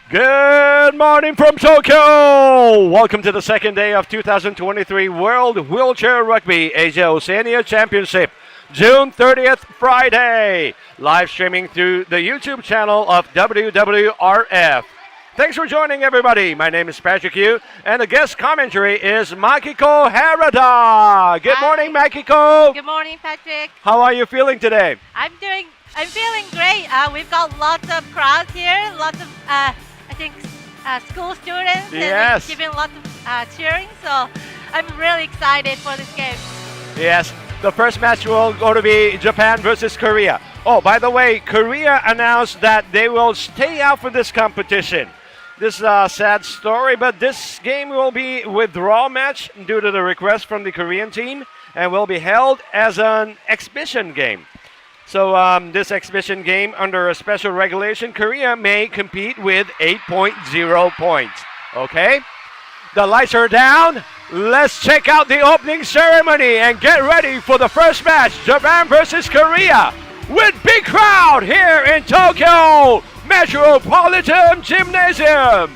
Good morning from Tokyo! Welcome to the second day of 2023 World Wheelchair Rugby Asia-Oceania Championship, June 30th, Friday. Live streaming through the YouTube channel of WWRF. Thanks for joining, everybody. My name is Patrick Yu, and the guest commentary is Makiko Harada. Good morning, Makiko. Good morning, Patrick. How are you feeling today? I'm feeling great. We've got lots of crowds here, lots of school students, Yes. and giving lots of cheering. So I'm really excited for this game. Yes, the first match will go to be Japan versus Korea. Oh, by the way, Korea announced that they will stay out for this competition. This is a sad story, but this game will be a withdrawal match due to the request from the Korean team and will be held as an exhibition game. So this exhibition game, under a special regulation, Korea may compete with 8.0 points. Okay? The lights are down. Let's check out the opening ceremony and get ready for the first match, Japan versus Korea, with big crowd here in Tokyo Metropolitan Gymnasium.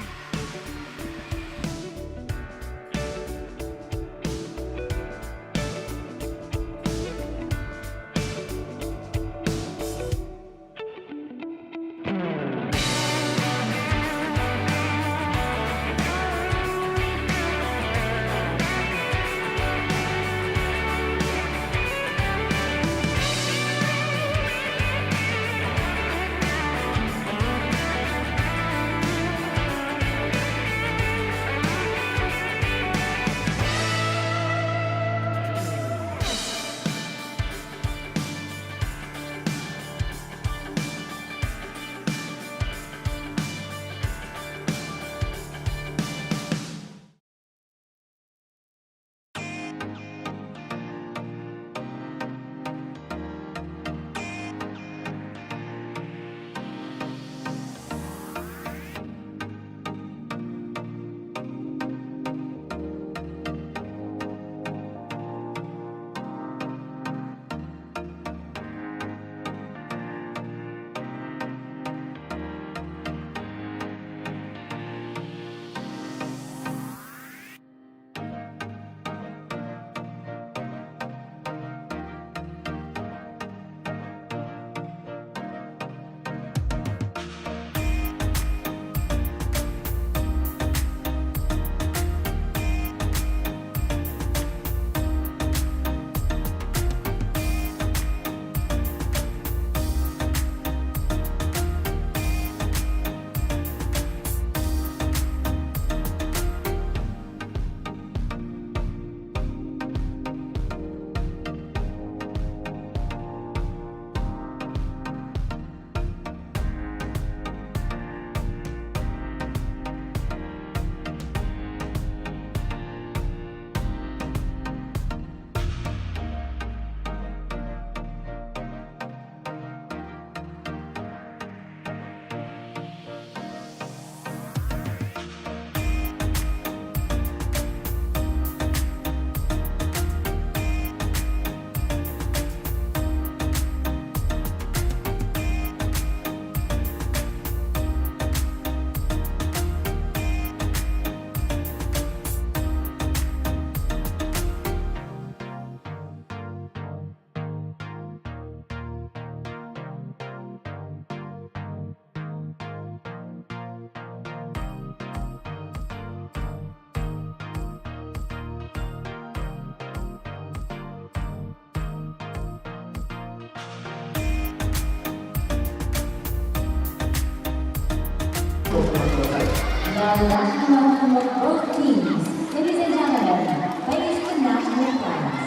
The national anthem of both teams. Ladies and gentlemen, please the national flags.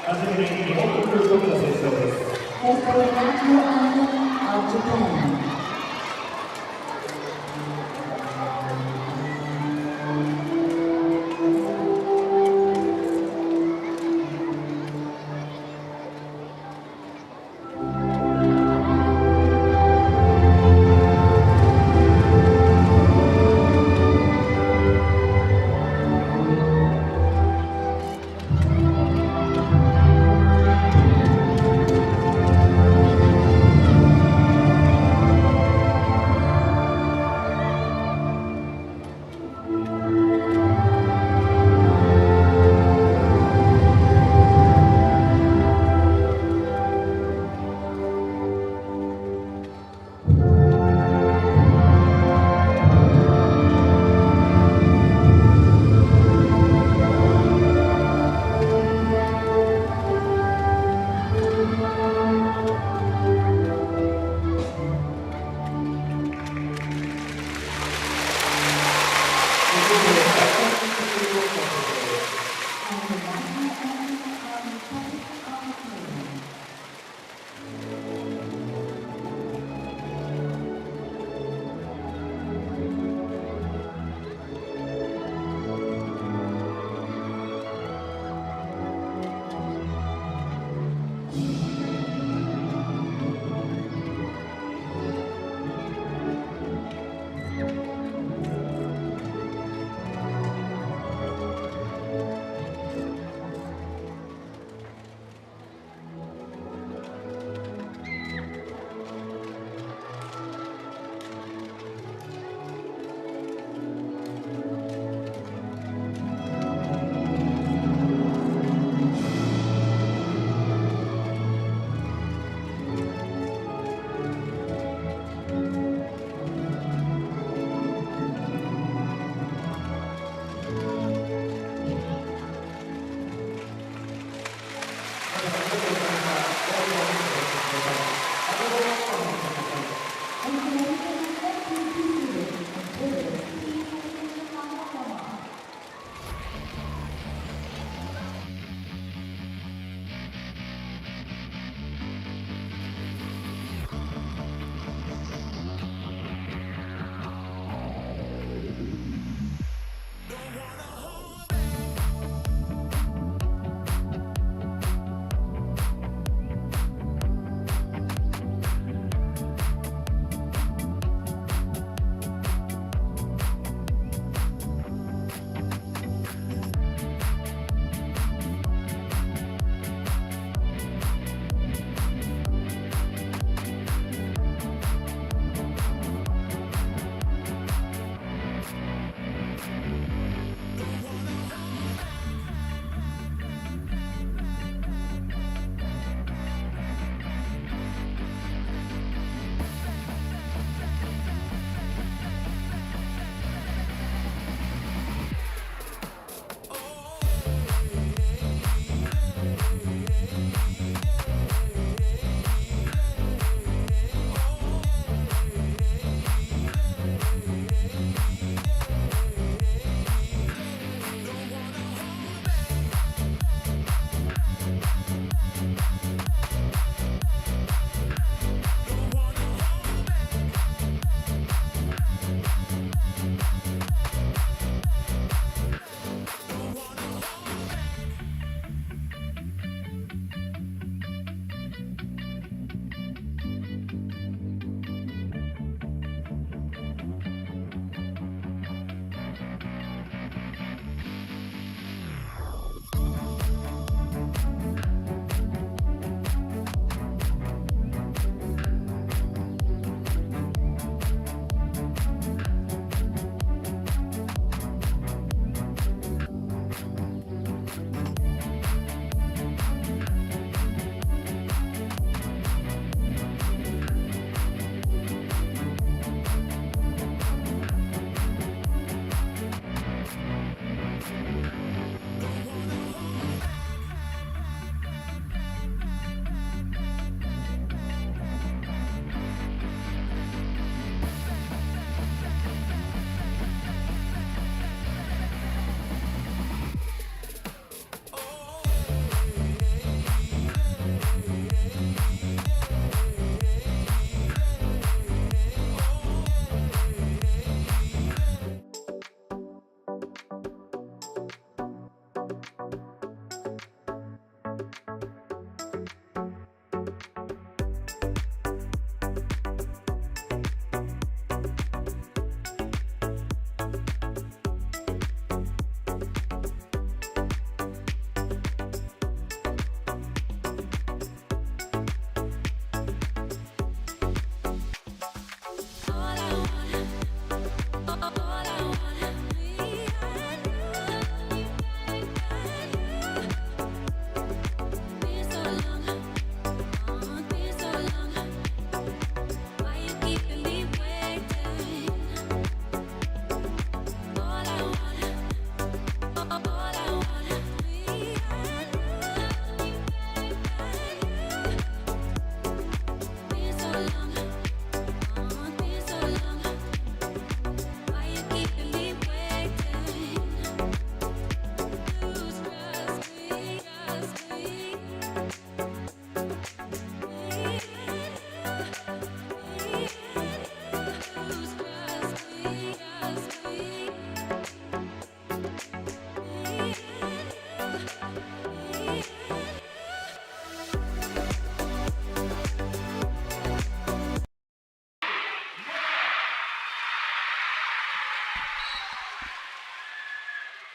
初めに日本国歌の斉唱です。Let's play the national anthem of Japan.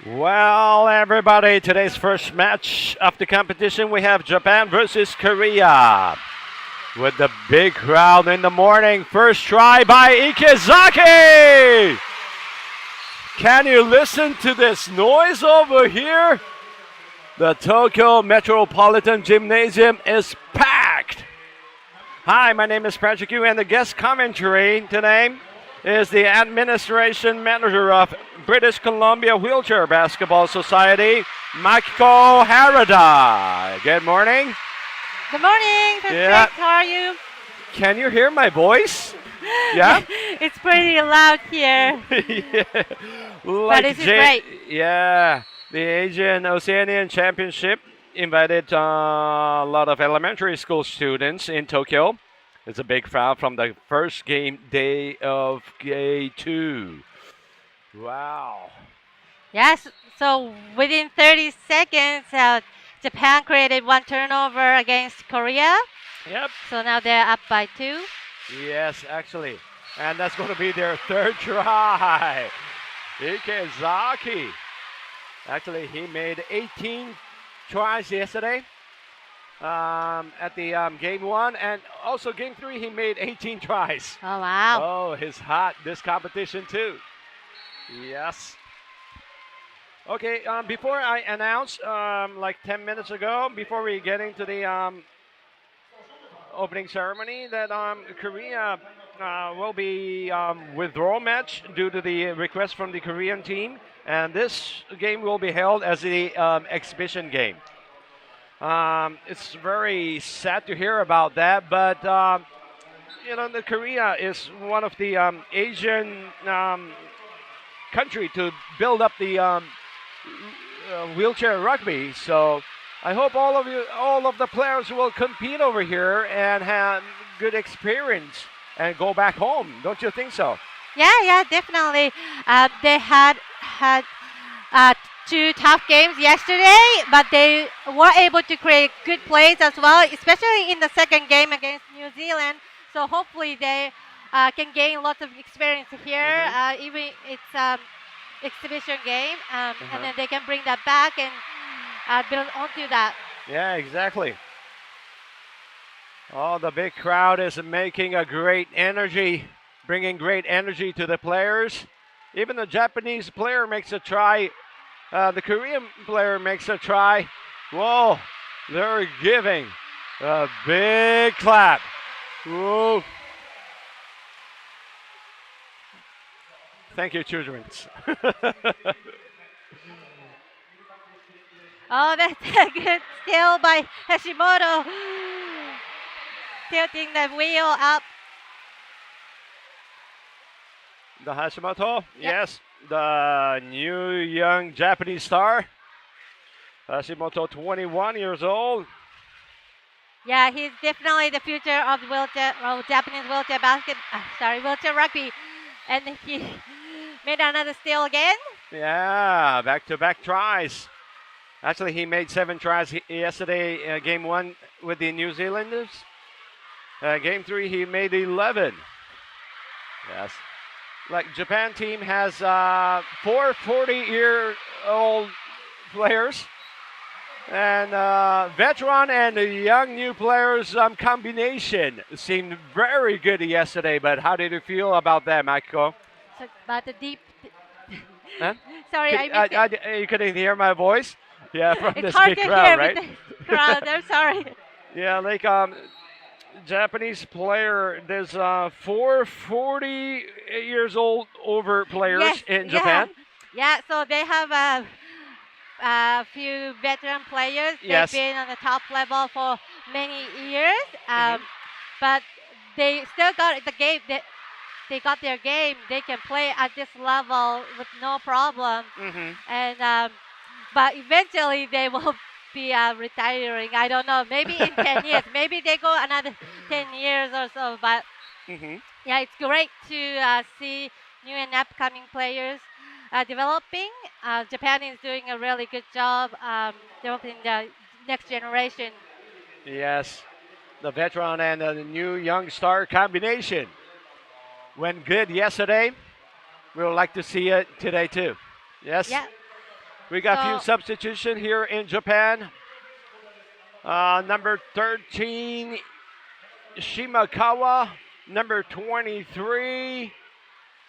Well, everybody, today's first match of the competition, we have Japan versus Korea. With the big crowd in the morning, first try by Ikizaki! Can you listen to this noise over here? The Tokyo Metropolitan Gymnasium is packed. Hi, my name is Patrick Yu, and the guest commentary today is the administration manager of British Columbia Wheelchair Basketball Society, Makiko Harada. Good morning. Good morning, Patrick. Yeah. How are you? Can you hear my voice? Yeah? It's pretty loud here. Yeah. But this is great. Yeah. The Asian-Oceanian Championship invited a lot of elementary school students in Tokyo. It's a big crowd from the first game day of Day 2. Wow. Yes, so within 30 seconds, Japan created one turnover against Korea. Yep. So now they're up by 2. Yes, actually. And that's going to be their third try. Ikizaki. Actually, he made 18 tries yesterday at the game 1, and also game 3 he made 18 tries. Oh, wow. Oh, he's hot this competition too. Yes. Okay, before I announce, like 10 minutes ago, before we get into the opening ceremony, that Korea will be withdrawal match due to the request from the Korean team. And this game will be held as the exhibition game. It's very sad to hear about that, but the Korea is one of the Asian country to build up the wheelchair rugby. So I hope all of the players will compete over here and have good experience and go back home. Don't you think so? Yeah, definitely. They had 2 tough games yesterday, but they were able to create good plays as well, especially in the second game against New Zealand. So hopefully they can gain lots of experience here, even it's exhibition game, and then they can bring that back and build onto that. Yeah, exactly. Oh, the big crowd is making a great energy, bringing great energy to the players. Even the Japanese player makes a try. The Korean player makes a try. Whoa, they're giving a big clap. Whoa. Thank you, children. Oh, that's a good steal by Hashimoto. Tilting the wheel up. The Hashimoto, yes, the new young Japanese star. Hashimoto, 21 years old. Yeah, he's definitely the future of Japanese wheelchair rugby. And he made another steal again. Yeah, back-to-back tries. Actually, he made 7 tries yesterday, game 1 with the New Zealanders. Game 3, he made 11. Yes. Like Japan team has 4 40-year-old players, and veteran and young new players combination seemed very good yesterday. But how did you feel about that, Makiko? So, about the deep. Huh? Sorry, I missed it. You couldn't hear my voice? Yeah, from It's this hard big to crowd, hear right? with the crowd. I'm sorry. Yeah, like Japanese player, there's 4 40 years old over players in Japan. Yeah, so they have a few veteran players. Yes. They've been on the top level for many years, but they still got the game. They got their game. They can play at this level with no problem. And but eventually they will be retiring. I don't know. Maybe in 10 years. Maybe they go another 10 years or so. But yeah, it's great to see new and upcoming players developing. Japan is doing a really good job developing the next generation. Yes, the veteran and the new young star combination went good yesterday. We would like to see it today too. Yes. Yeah. We got a few So- substitution here in Japan. Number 13, Shimakawa. Number 23,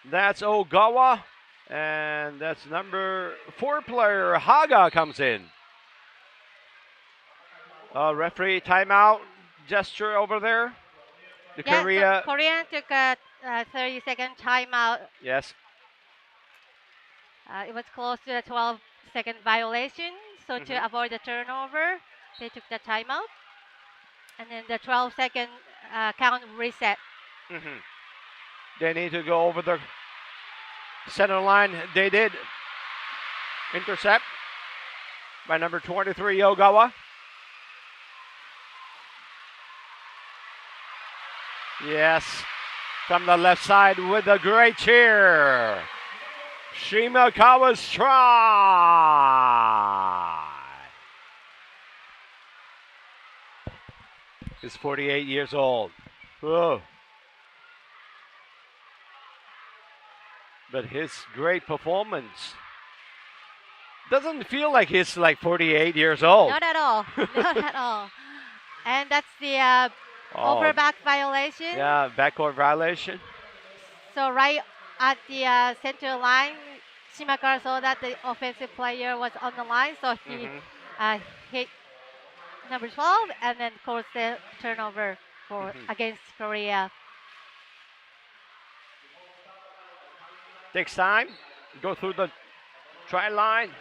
that's Ogawa. And that's number 4 player, Haga, comes in. Referee timeout gesture over there. The Yeah, Korea, so Korean took a 30-second timeout. yes. It was close to a 12-second violation. So Mhm. to avoid the turnover, they took the timeout. And then the 12-second count reset. Mhm. They need to go over the center line. They did. Intercept by number 23, Ogawa. Yes, from the left side with a great cheer. Shimakawa's try. He's 48 years old. Whoa. But his great performance doesn't feel like he's like 48 years old. Not at all. Not at all. And that's the Oh, overback violation. yeah, backcourt violation. So right at the center line, Shimakawa saw that the offensive player was on the line, so he Mhm. hit number 12 and then caused the turnover for against Korea. Takes time. Go through the try line.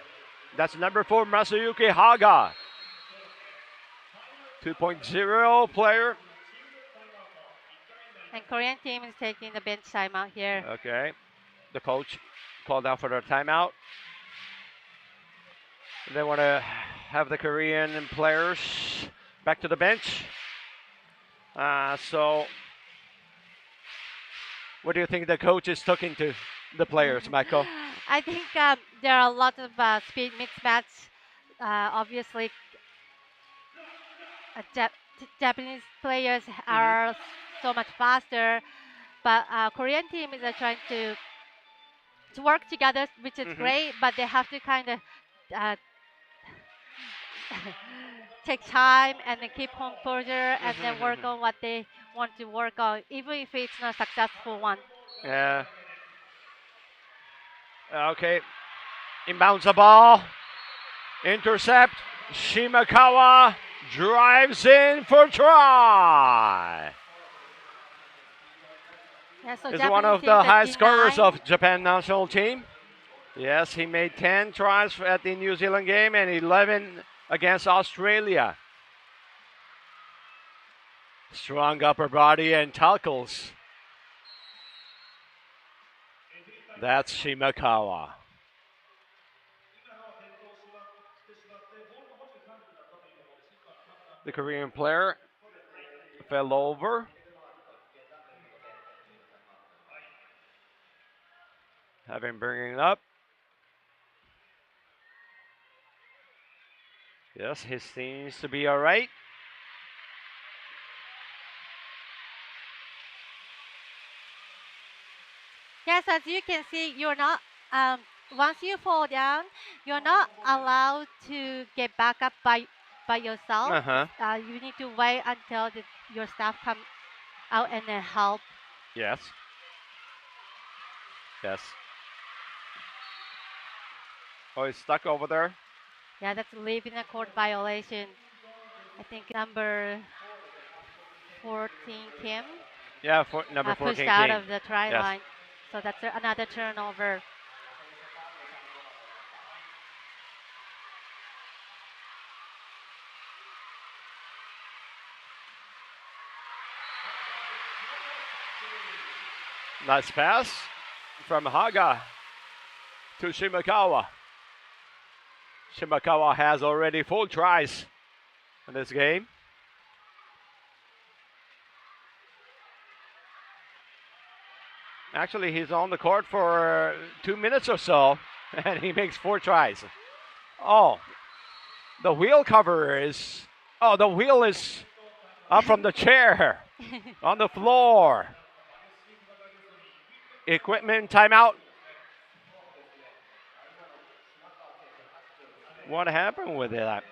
That's number 4, Masayuki Haga. 2.0 player. And Korean team is taking the bench timeout here. Okay. The coach called out for the timeout. They want to have the Korean players back to the bench. So, what do you think the coach is talking to the players, Michael? I think there are a lot of speed mismatch. Obviously, Japanese players are so much faster, but Korean team is trying to work together, which is great. But they have to kind of take time and then keep composure and then work on what they want to work on, even if it's not a successful one. Yeah. Okay. Inbounds the ball. Intercept. Shimakawa drives in for try. Yeah, so Is Japanese one of team the that high scorers deny- of Japan national team. Yes, he made 10 tries at the New Zealand game and 11 against Australia. Strong upper body and tackles. That's Shimakawa. The Korean player fell over. Have him bringing it up. Yes, he seems to be all right. Yes, as you can see, you're not. Once you fall down, you're not allowed to get back up by yourself. You need to wait until your staff come out and then help. Yes. Yes. Oh, he's stuck over there. Yeah, that's leaving a court violation. I think number 14 Kim Yeah, number 14 pushed out King. of the try Yes. line. So that's another turnover. Nice pass from Haga to Shimakawa. Shimakawa has already 4 tries in this game. Actually, he's on the court for 2 minutes or so, and he makes 4 tries. Oh, the wheel cover is. Oh, the wheel is up from the chair on the floor. Equipment timeout. What happened with that?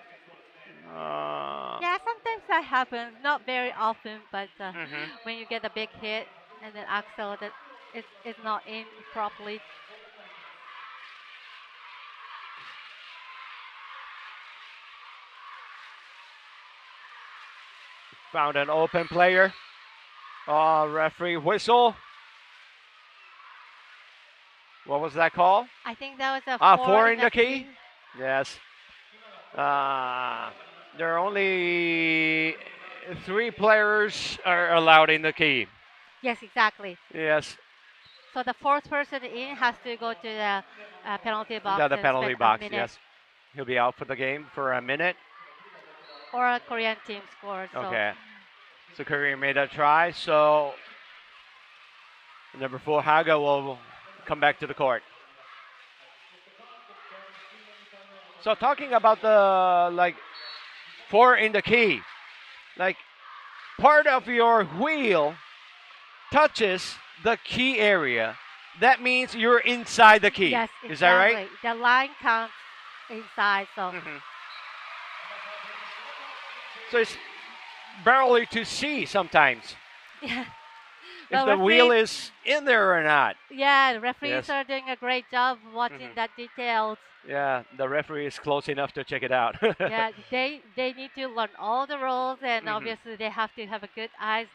Yeah, sometimes that happens. Not very often, but Mhm. when you get a big hit and then axle that is not in properly. Found an open player. Referee whistle. What was that call? I think that was a Four four in in the the key. key. Yes. Uh, there are only 3 players are allowed in the key. Yes, exactly. Yes, So the fourth person in has to go to the penalty box the and penalty spend a box. minute, Yes, he'll be out for the game for a minute. or a Korean team scores. So Okay. So Korea made a try. So number 4 Haga will come back to the court. So talking about the like 4 in the key, like part of your wheel touches the key area. That means you're inside the key. yes, Is that right? exactly. The line counts inside. So Mhm. So it's barely to see sometimes yeah. if Well, the wheel referees, is in there or not. yeah, the referees Yes. are doing a great job watching Mhm. that details. Yeah, the referee is close enough to check it out. Yeah, they need to learn all the rules, and Mhm. obviously they have to have a good eyes.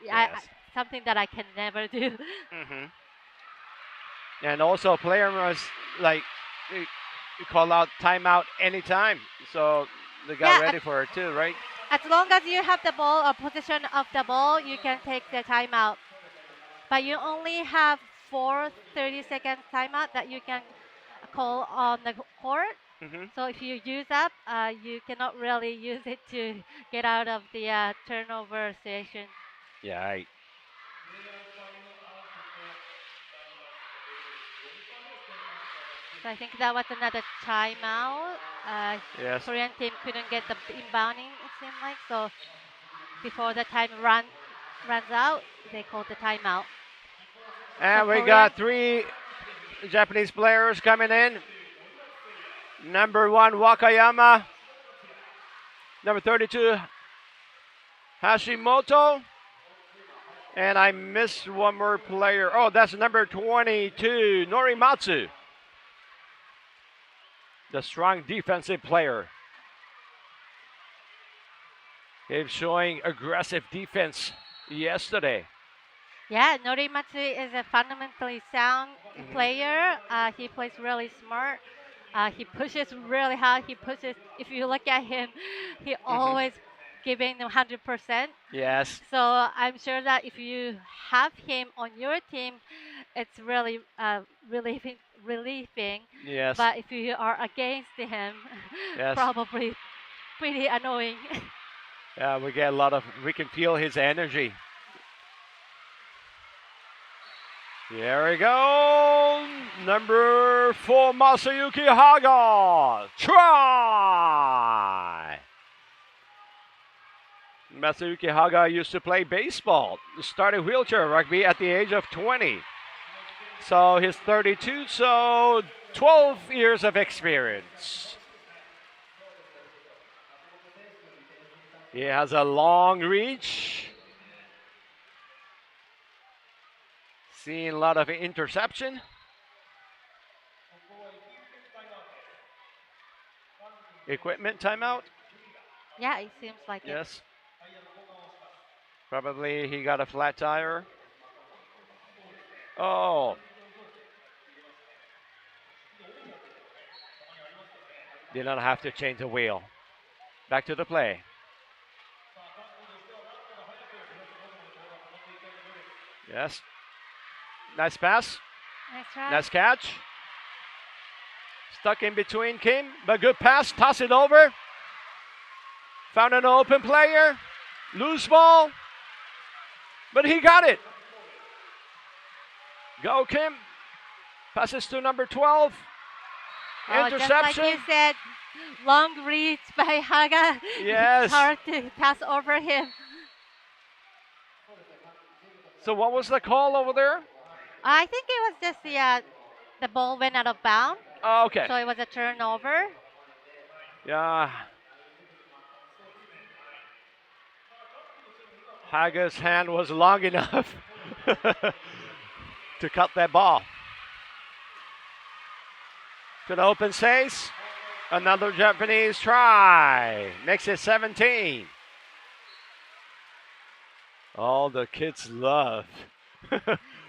Yes. Something that I can never do. Hmm. And also, player must like you call out timeout anytime, so they got Yeah, ready for it too, right? as long as you have the ball or position of the ball, you can take the timeout. But you only have 4 30-second timeout that you can call on the court. Hmm. So if you use up, you cannot really use it to get out of the turnover situation. Yeah. Right. So I think that was another timeout. Yes. Korean team couldn't get the inbounding, it seemed like. So before the time runs out, they called the timeout. So And we Korean, got 3 Japanese players coming in. Number 1 Wakayama, number 32 Hashimoto, and I missed one more player. Oh, that's number 22 Norimatsu, the strong defensive player. He's showing aggressive defense yesterday. yeah, Norimatsu is a fundamentally sound Mhm. player. He plays really smart. He pushes really hard. He pushes. If you look at him, he Mhm. always giving 100%. Yes. So I'm sure that if you have him on your team, it's really relieving. Yes. But if you are against him, Yes. probably pretty annoying. Yeah, we get a lot of. We can feel his energy. Here we go. Number 4 Masayuki Haga. Try. Masayuki Haga used to play baseball. Started wheelchair rugby at the age of 20. So he's 32, so 12 years of experience. He has a long reach. Seeing a lot of interception. Equipment timeout. Yeah, it seems like it. Yes. Probably he got a flat tire. Oh. Did not have to change the wheel. Back to the play. Yes. Nice pass. Nice try. Nice catch. Stuck in between Kim, but good pass. Toss it over. Found an open player. Loose ball. But he got it. Go Kim. Passes to number 12. Oh, just like you Interception. said, long reach by Haga. Yes. It's hard to pass over him. So what was the call over there? I think it was just the ball went out of bounds, Oh, okay. so it was a turnover. Yeah. Haga's hand was long enough to cut that ball. To the open space. Another Japanese try. Makes it 17. All the kids love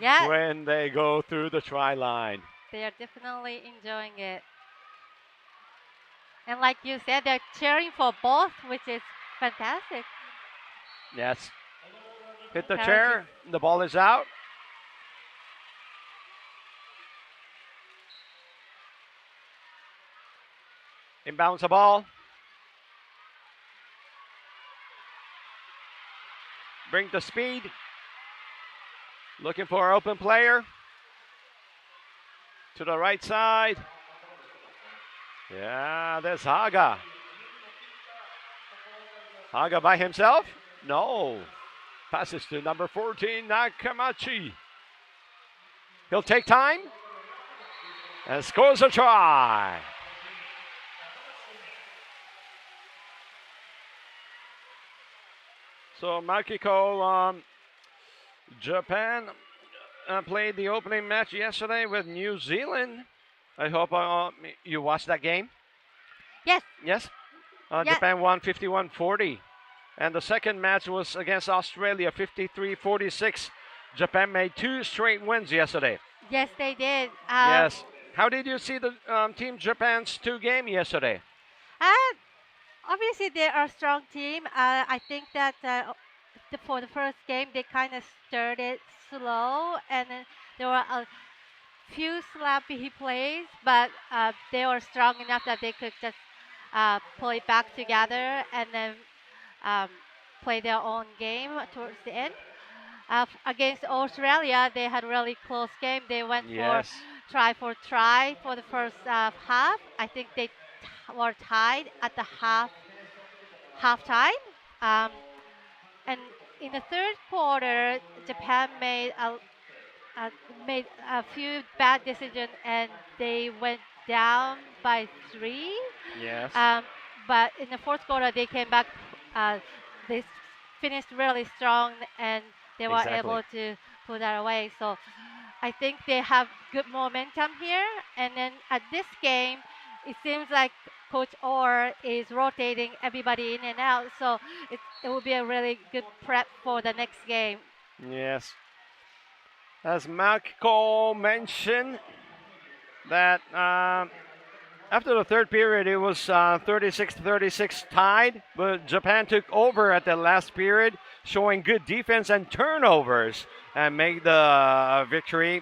Yeah, when they go through the try line. they are definitely enjoying it. And like you said, they're cheering for both, which is fantastic. Yes. Hit the Encouraging. chair. The ball is out. Inbounds the ball. Bring the speed. Looking for an open player. To the right side. Yeah, there's Haga. Haga by himself? No. Passes to number 14, Nakamachi. He'll take time and scores a try. So Makiko, Japan played the opening match yesterday with New Zealand. I hope you watched that game. Yes. Yes? Yeah. Japan won 51-40. And the second match was against Australia, 53-46. Japan made 2 straight wins yesterday. Yes, they did. Yes. How did you see the Team Japan's 2 game yesterday? Obviously, they are a strong team. I think that for the first game, they kind of started slow, and then there were a few sloppy plays, but they were strong enough that they could just play back together and then play their own game towards the end. Against Australia, they had really close game. They went Yes. for try for the first half. I think they were tied at the halftime. And in the third quarter, Japan made a few bad decisions and they went down by 3. Yes. But in the fourth quarter, they came back. They finished really strong and they were Exactly. able to put that away. So I think they have good momentum here. And then at this game, it seems like Coach Orr is rotating everybody in and out. So it will be a really good prep for the next game. Yes. As Makiko mentioned, that after the third period, it was 36-36 tied, but Japan took over at the last period, showing good defense and turnovers, and made the victory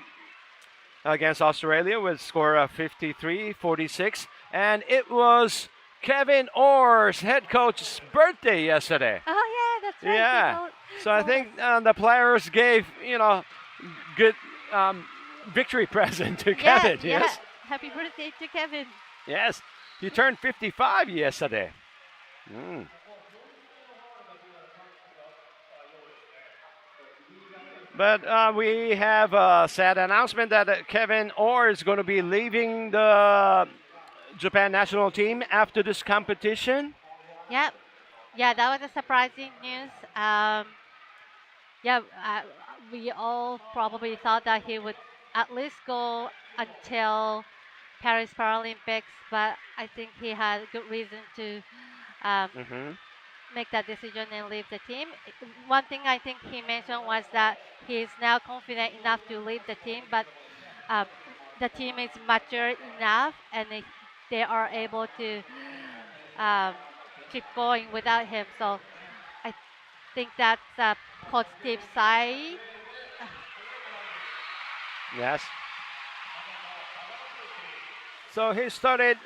against Australia with a score of 53-46. And it was Kevin Orr's head coach's birthday yesterday. Oh yeah, that's right. Yeah. So I told think the players gave, good victory present to Kevin. Yeah. Yes. Happy birthday to Kevin. Yes. He turned 55 yesterday. But we have a sad announcement that Kevin Orr is going to be leaving the Japan national team after this competition. Yep. Yeah, that was a surprising news. We all probably thought that he would at least go until Paris Paralympics, but I think he had good reason to make that decision and leave the team. One thing I think he mentioned was that he is now confident enough to leave the team, but the team is mature enough and they are able to keep going without him. So I think that's a positive side. Yes. So he started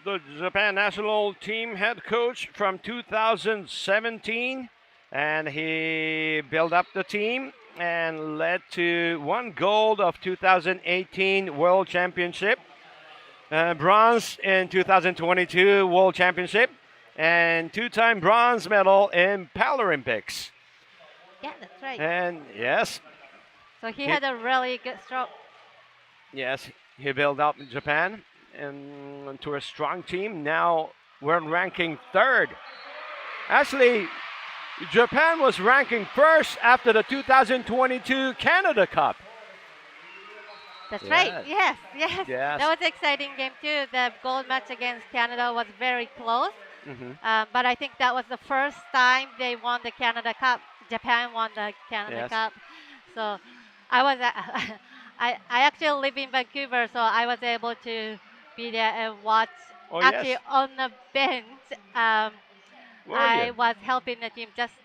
the Japan national team head coach from 2017, and he built up the team and led to 1 gold of 2018 World Championship, bronze in 2022 World Championship, and 2-time bronze medal in Paralympics. Yeah, that's right. And yes, So he had a really good stroke. yes, he built up Japan, to a strong team. Now we're ranking third. Actually, Japan was ranking first after the 2022 Canada Cup. That's Yes. right. Yes, yes. Yes. That was an exciting game too. The gold match against Canada was very close. Mhm. But I think that was the first time they won the Canada Cup. Japan won the Canada Yes. Cup. So I was I actually live in Vancouver, so I was able to be there and watch. Oh, Actually, yes. on the bench, Were I you? was helping the team just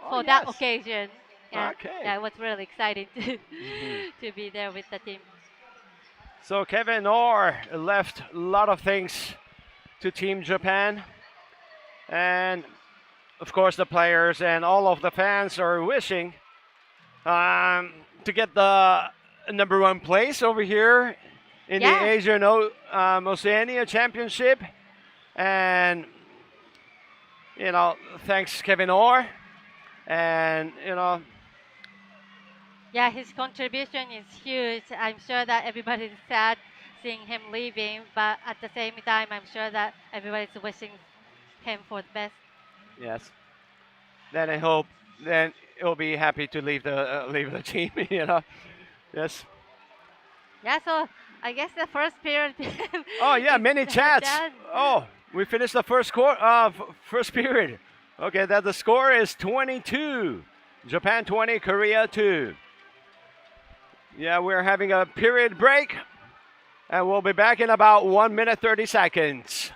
Oh, for that yes. occasion. And Okay. yeah, it was really exciting to Mhm. to be there with the team. So Kevin Orr left a lot of things to Team Japan, and of course the players and all of the fans are wishing to get the number one place over here in the Yeah. Asia-Oceania Championship, and thanks Kevin Orr, and Yeah, his contribution is huge. I'm sure that everybody is sad seeing him leaving, but at the same time, I'm sure that everybody's wishing him for the best. yes. Then I hope then he'll be happy to leave the team. Yes. Yeah, so I guess the first period Oh yeah, is many chats. done. Oh, we finished the first period. Okay, that the score is 22. Japan 20, Korea 2. Yeah, we're having a period break, and we'll be back in about 1 minute 30 seconds.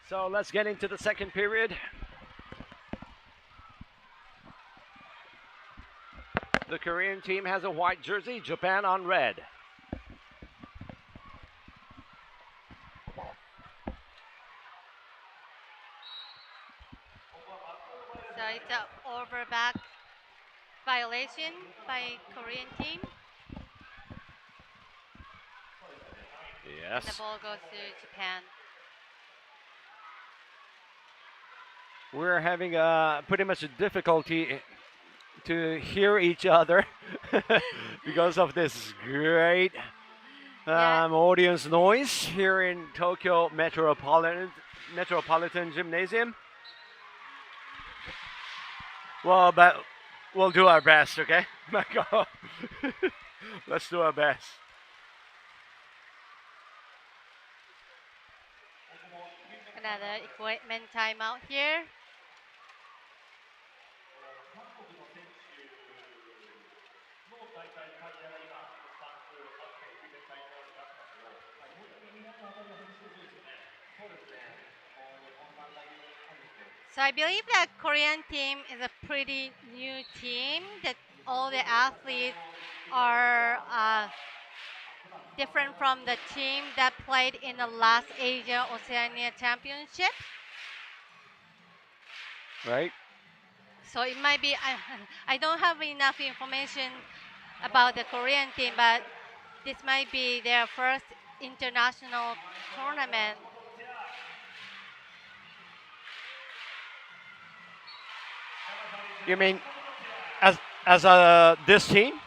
So let's get into the second period. The Korean team has a white jersey, Japan on red. So it's an overback violation by Korean team. And the Yes. ball goes to Japan. We're having pretty much a difficulty to hear each other because of this great Yeah. audience noise here in Tokyo Metropolitan Gymnasium. Well, but we'll do our best, okay? Let's do our best. Another equipment timeout here. So I believe that Korean team is a pretty new team. That all the athletes are different from the team that played in the last Asia-Oceania Championship. Right? So it might be, I don't have enough information about the Korean team, but this might be their first international tournament. You mean as this team?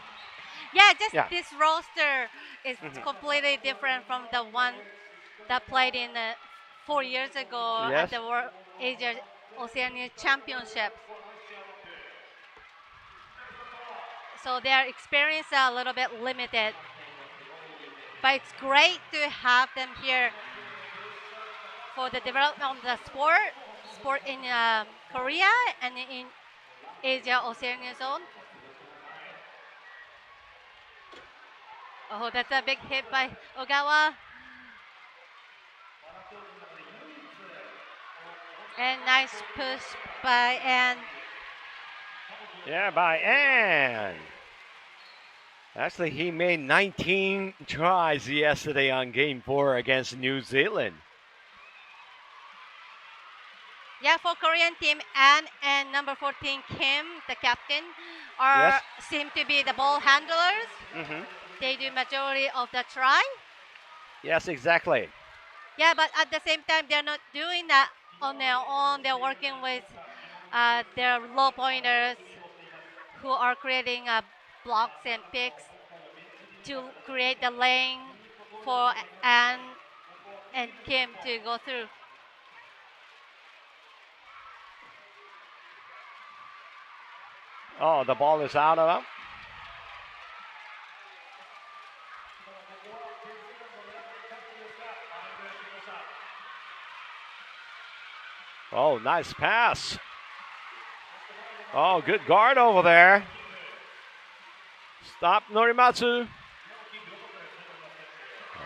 Yeah, just Yeah. this roster is Mhm. completely different from the one that played in 4 years ago at Yes. the World Asia Oceania Championships. So their experience is a little bit limited. But it's great to have them here for the development of the sport in Korea and in Asia Oceania zone. Oh, that's a big hit by Ogawa. And nice push by Ann. Yeah, by Ann. Actually, he made 19 tries yesterday on Game 4 against New Zealand. Yeah, for Korean team, Ann and number 14 Kim, the captain, are seem to be the ball handlers. Mm-hmm. They do majority of the try. Yes, exactly. Yeah, but at the same time, they're not doing that on their own. They're working with their low pointers who are creating blocks and picks to create the lane for Ann and Kim to go through. Oh, the ball is out of him. Oh, nice pass. Oh, good guard over there. Stop Norimatsu.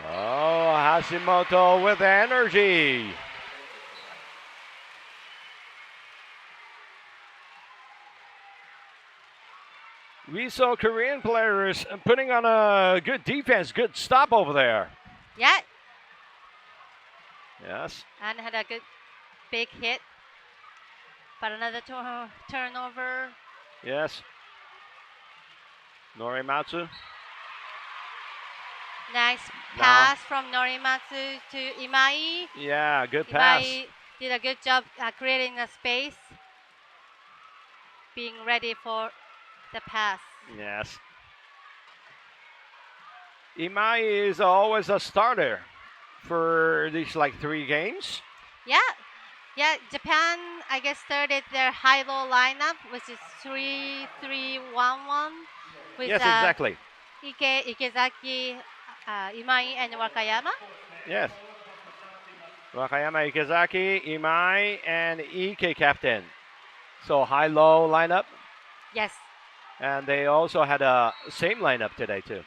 Oh, Hashimoto with energy. We saw Korean players putting on a good defense, good stop over there. Yeah, Yes. Ann had a good big hit, but another turnover. Yes. Norimatsu. Nice Now- pass from Norimatsu to Imai. Yeah, good pass. Imai did a good job creating a space, being ready for the pass. Yes. Imai is always a starter for these like 3 games. Yeah, Japan, I guess, started their high-low lineup, which is 3-3-1-1 with Yes, exactly. Ikezaki, Imai, and Wakayama. Yes. Wakayama, Ikezaki, Imai, and Ike captain. So high-low lineup. Yes. And they also had a same lineup today too.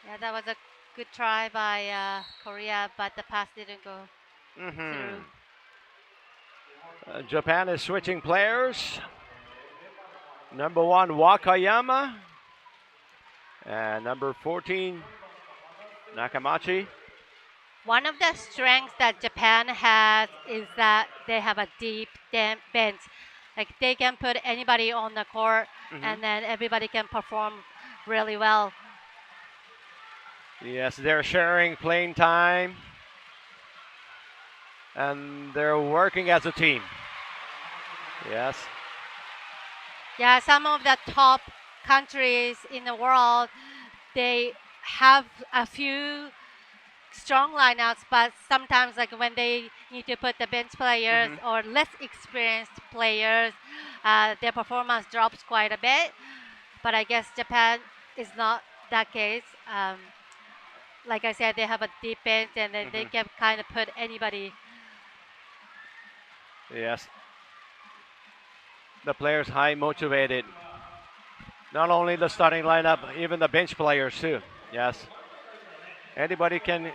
Yeah, that was a good try by Korea, but the pass didn't go Mm-hmm. through. Japan is switching players. Number 1, Wakayama. And number 14, Nakamachi. One of the strengths that Japan has is that they have a deep bench. Like they can put anybody on the court, and then everybody can perform really well. Yes, they're sharing playing time. And they're working as a team. Yes. Yeah, some of the top countries in the world, they have a few strong lineups, but sometimes like when they need to put the bench players or less experienced players, their performance drops quite a bit. But I guess Japan is not that case. Like I said, they have a deep bench and then they can kind of put anybody. Yes. The players high motivated. Not only the starting lineup, even the bench players too. Yes. Anybody can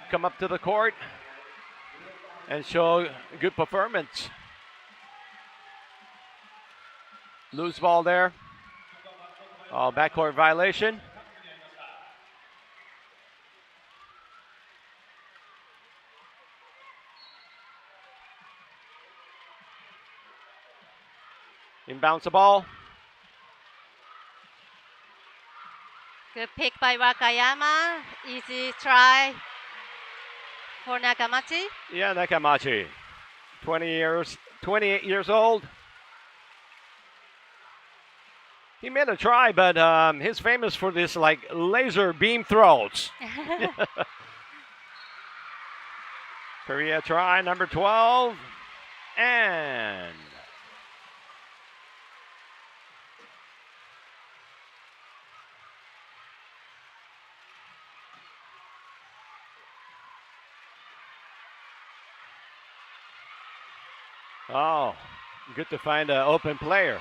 come up to the court and show good performance. Loose ball there. Backcourt violation. Inbounds the ball. Good pick by Wakayama. Easy try for Nakamachi. Yeah, Nakamachi. 28 years old. He made a try, but he's famous for this like laser beam throws. Korea try number 12. And oh, good to find an open player.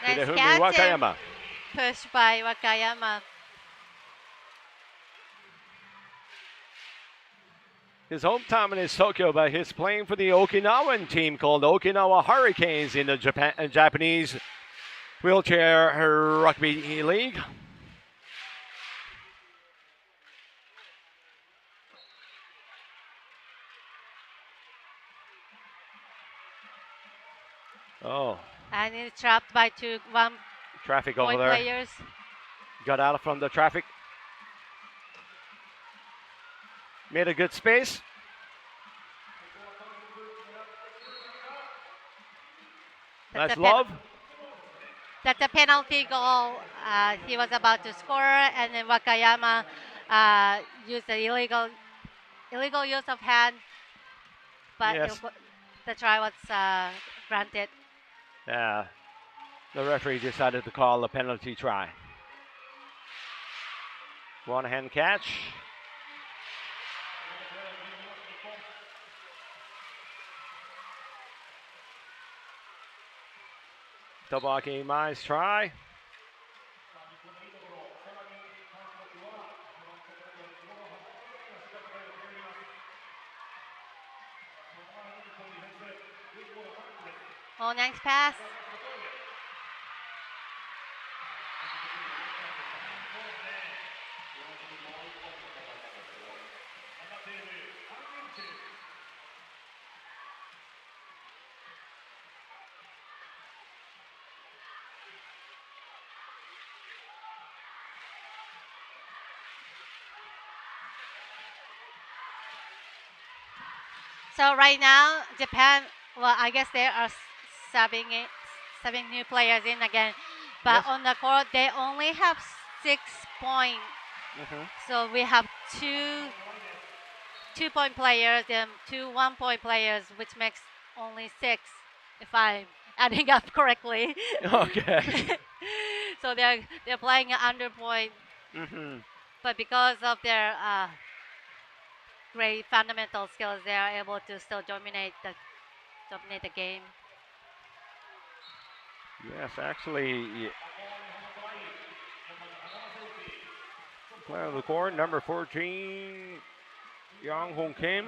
Nice Hidehumi catch and Wakayama. push by Wakayama. His hometown is Tokyo, but he's playing for the Okinawan team called Okinawa Hurricanes in the Japanese wheelchair rugby league. Oh, And it's trapped by one traffic over point there. players. Got out from the traffic. Made a good space. That's Nice love. That's a penalty goal. He was about to score, and then Wakayama used the illegal use of hand, but Yes. the try was granted. Yeah. The referee decided to call a penalty try. One hand catch. Tobaki Mai's try. Oh, nice pass. So right now, Japan, well, I guess they are subbing new players in again, but Yes. on the court they only have 6 points. Mhm. So we have two 2-point players and two 1-point players, which makes only 6, if I'm adding up correctly. Okay. So they're playing under point, Hmm. but because of their great fundamental skills, they are able to still dominate the game. Yes, actually, player of the court, number 14, Yang Hong Kim.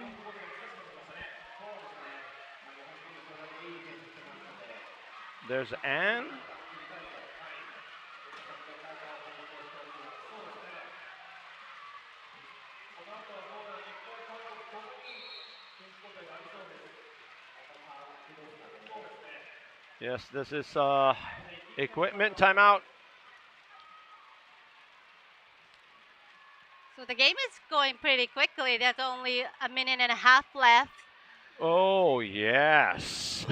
There's Ann. Yes, this is equipment timeout. So the game is going pretty quickly. There's only a minute and a half left. Oh, yes.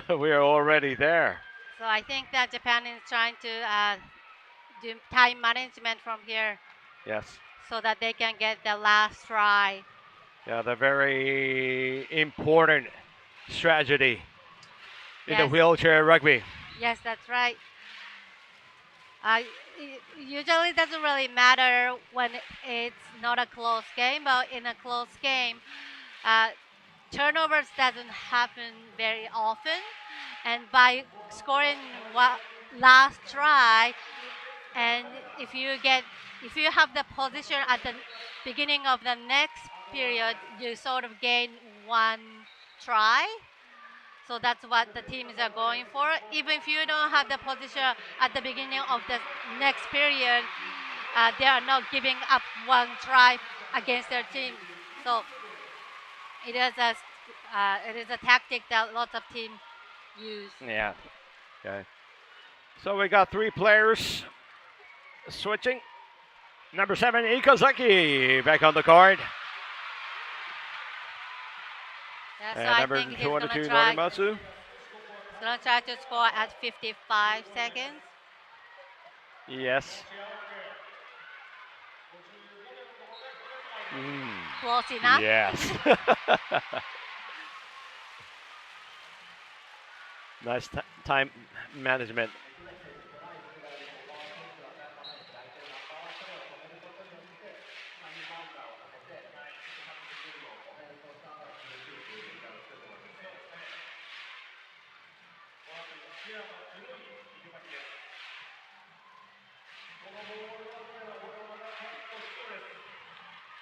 We are already there. So I think that Japan is trying to do time management from here Yes. so that they can get the last try. Yeah, the very important strategy in the Yes. wheelchair rugby. Yes, that's right. Usually it doesn't really matter when it's not a close game, but in a close game, uh, turnovers doesn't happen very often, and by scoring last try, and if you have the position at the beginning of the next period, you sort of gain 1 try. So that's what the teams are going for. Even if you don't have the position at the beginning of the next period, they are not giving up 1 try against their team. So it is It is a tactic that lots of teams use. Yeah. Okay. So we got 3 players switching. Number 7, Ikozaki, back on the court. Yeah, so And I number think he's gonna 22, try. Norimatsu. He's gonna try to score at 55 seconds. Yes. Close enough. Yes. Nice time management.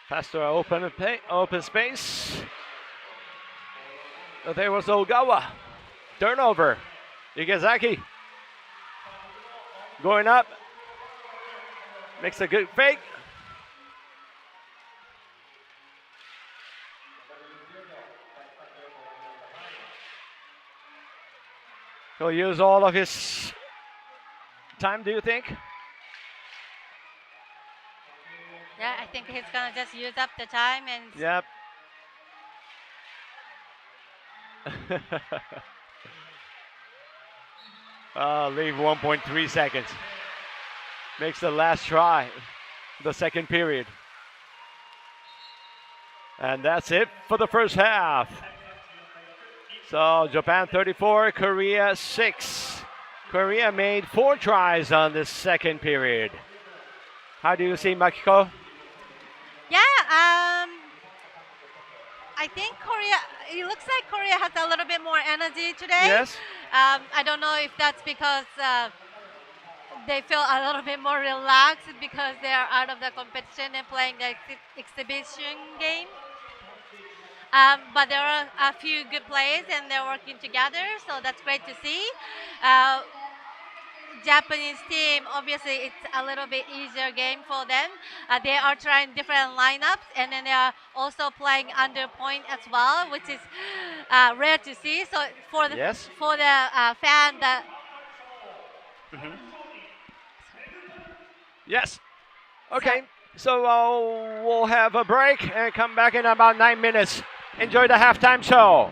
Pass to open space. There was Ogawa. Turnover. Igazaki. Going up. Makes a good fake. He'll use all of his time, do you think? Yeah, I think he's gonna just use up the time and Yep. Leave 1.3 seconds. Makes the last try, the second period. And that's it for the first half. So Japan 34, Korea 6. Korea made 4 tries on this second period. How do you see Makiko? yeah, I think Korea. It looks like Korea has a little bit more energy today. Yes. I don't know if that's because they feel a little bit more relaxed because they are out of the competition and playing the exhibition game. But there are a few good plays and they're working together, so that's great to see. Japanese team, obviously it's a little bit easier game for them. They are trying different lineups and then they are also playing under point as well, which is rare to see. So for the Yes. fan that Yes. Okay. So we'll have a break and come back in about 9 minutes. Enjoy the halftime show.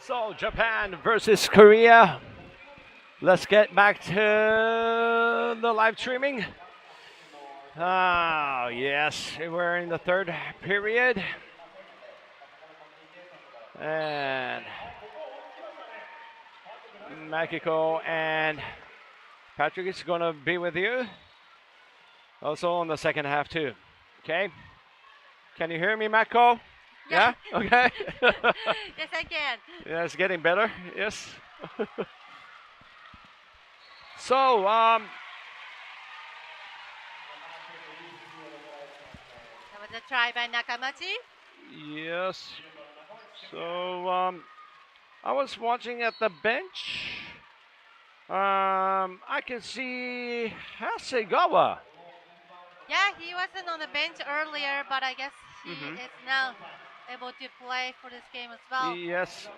So Japan versus Korea. Let's get back to the live streaming. Oh, yes, we're in the third period. And Makiko and Patrick is going to be with you. Also on the second half, too. Okay? Can you hear me, Makiko? Yeah. Yeah? Okay. Yes, I can. Yeah, it's getting better. Yes. So, That was a try by Nakamachi. yes. So, I was watching at the bench. I can see Hasegawa. Yeah, he wasn't on the bench earlier, but I guess he Mhm. is now able to play for this game as well. Yes.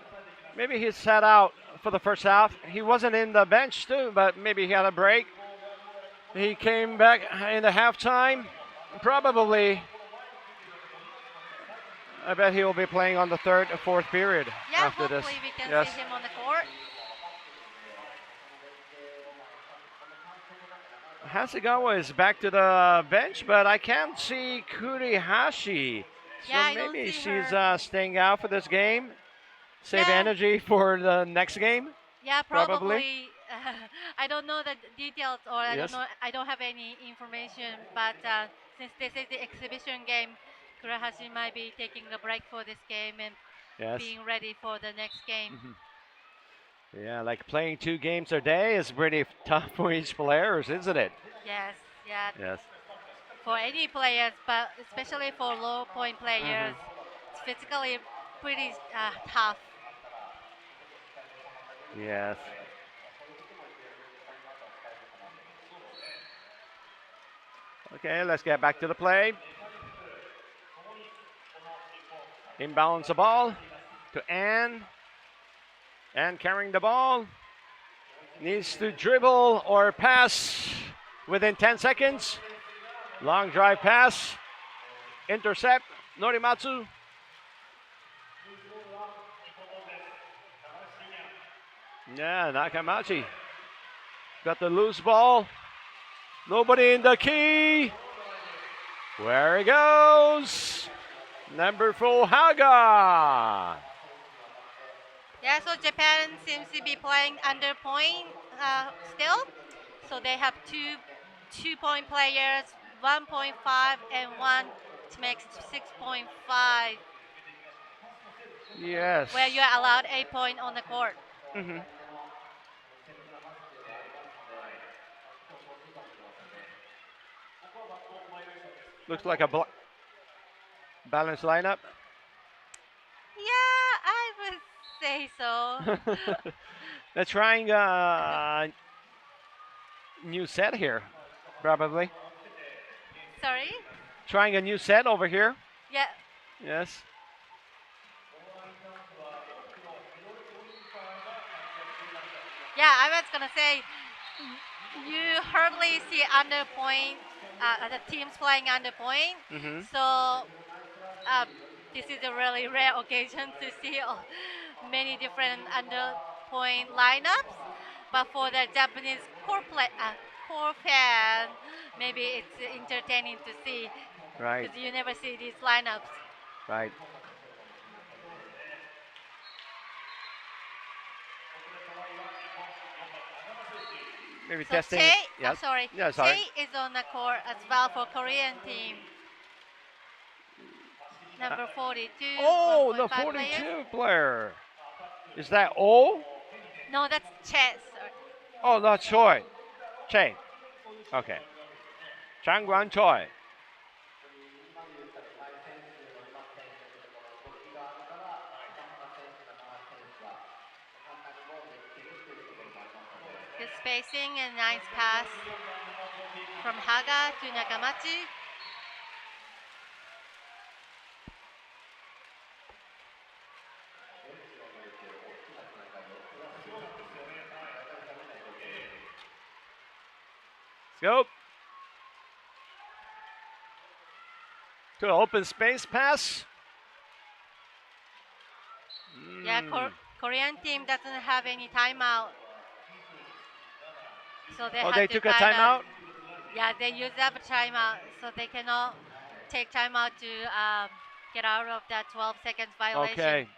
Maybe he sat out for the first half. He wasn't in the bench too, but maybe he had a break. He came back in the halftime. Probably, I bet he will be playing on the third or fourth period Yeah, after this. hopefully we can Yes. see him on the court. Hasegawa is back to the bench, but I can't see Kurihashi. So Yeah, I don't maybe see she's her. staying out for this game. Save Yeah. energy for the next game. Yeah, Probably. probably. I don't know the details, or I don't Yes. know. I don't have any information. But since this is the exhibition game, Kurahashi might be taking a break for this game and Yes. being ready for the next game. Mhm. Yeah, like playing 2 games a day is pretty tough for each player, isn't it? Yes, yeah, Yes. for any players, but especially for low point players, it's physically pretty tough. Yes. Okay, let's get back to the play. Inbounds the ball to Ann. Ann carrying the ball. Needs to dribble or pass within 10 seconds. Long drive pass. Intercept. Norimatsu. Yeah, Nakamachi. Got the loose ball. Nobody in the key. Where he goes. Number 4, Haga. Yeah, so Japan seems to be playing under point still. So they have two point players, 1.5 and one to make 6.5, Yes. where you are allowed 8 point on the court. Mhm. Looks like a balanced lineup. Yeah, I would say so. They're trying a new set here, probably. Sorry? Trying a new set over here. Yeah. Yes. Yeah, I was gonna say you hardly see under point, the teams playing under point. Hmm. So this is a really rare occasion to see many different under point lineups. But for the Japanese core fan, maybe it's entertaining to see Right. because you never see these lineups. Right. Maybe So testing. Che, Yes. sorry, Yeah, sorry. Che is on the court as well for Korean team. Number 42. Oh, the 1.5 players. 42 player. Is that O? No, that's Che. Sorry. Oh, not Choi. Che. Okay. Changguan Choi. Good spacing and nice pass from Haga to Nakamachi. Let's go. To open space pass. Yeah, Mm. Korean team doesn't have any timeout, so they Oh, have they to took a kind timeout? of, yeah, they use up a timeout, so they cannot take timeout to get out of that 12 seconds violation. Okay.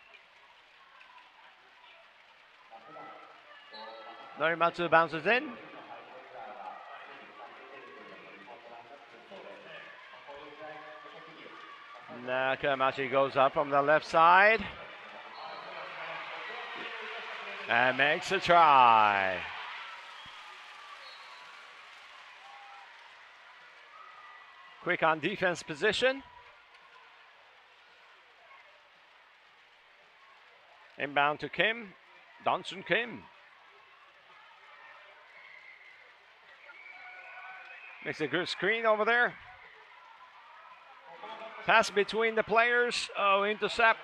Norimatsu bounces in. Nakamachi goes up from the left side and makes a try. Quick on defense position. Inbound to Kim. Donsun Kim. Makes a good screen over there. Pass between the players. Oh, intercept.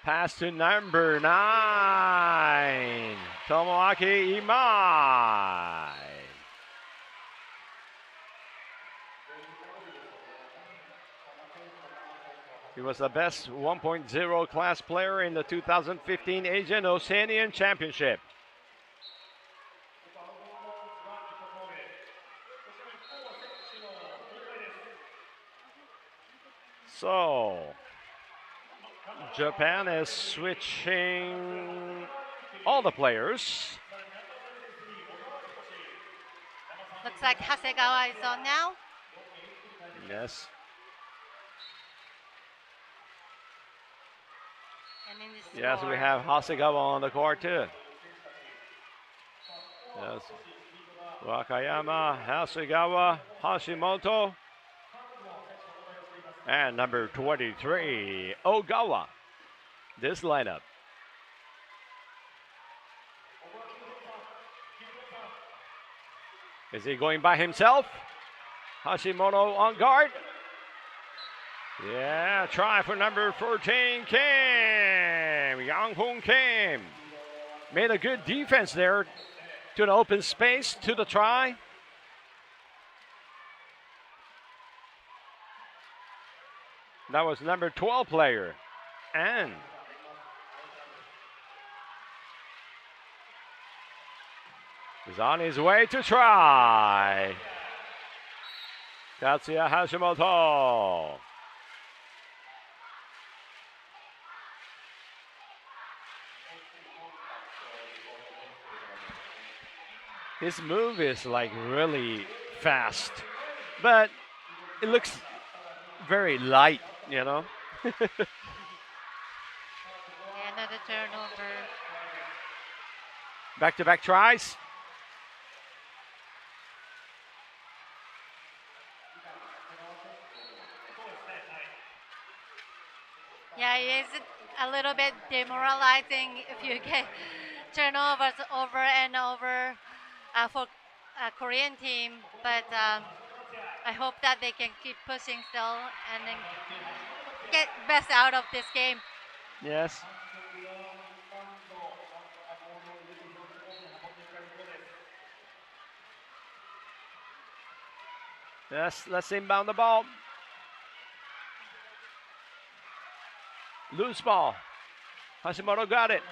Pass to number 9, Tomoaki Imai. He was the best 1.0 class player in the 2015 Asian-Oceanian Championship. So, Japan is switching all the players. Looks like Hasegawa is on now. Yes. And in the Yes, score, we have Hasegawa on the court too. Yes. Wakayama, Hasegawa, Hashimoto, and number 23, Ogawa. This lineup. Is he going by himself? Hashimoto on guard. Yeah, try for number 14, Kim. Yang-Hoon Kim. Made a good defense there to an open space to the try. That was number 12 player. And he's on his way to try. Tatsuya Hashimoto. His move is like really fast, but it looks very light, you know. another turnover. Back-to-back tries. Yeah, it is a little bit demoralizing if you get turnovers over and over for a Korean team, but I hope that they can keep pushing still and then get best out of this game. Yes. Yes, let's inbound the ball. Loose ball. Hashimoto got it.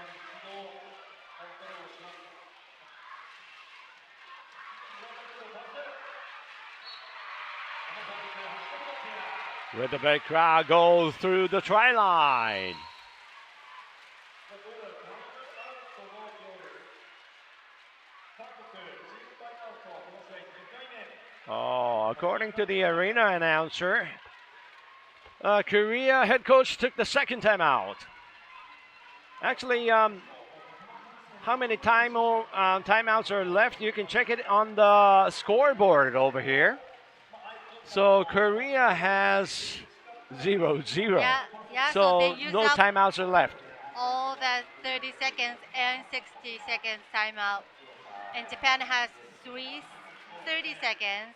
With the big crowd goes through the try line. Oh, according to the arena announcer, Korea head coach took the second time out. Actually, how many timeouts are left? You can check it on the scoreboard over here. So Korea has 0-0. Yeah, So they use no up timeouts are left. all the 30 seconds and 60 seconds timeout. And Japan has 30 seconds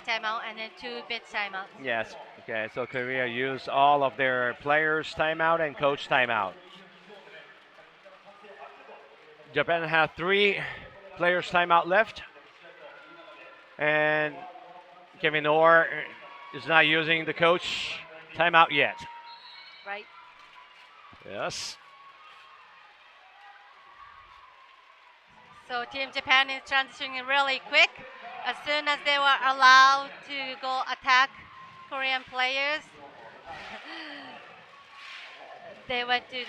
timeout and then 2 bit timeout. Yes. Okay. So Korea used all of their players' timeout and coach timeout. Japan had 3 players' timeout left, and Kevin Orr is not using the coach timeout yet. Right. Yes. So Team Japan is transitioning really quick. As soon as they were allowed to go attack Korean players, they went to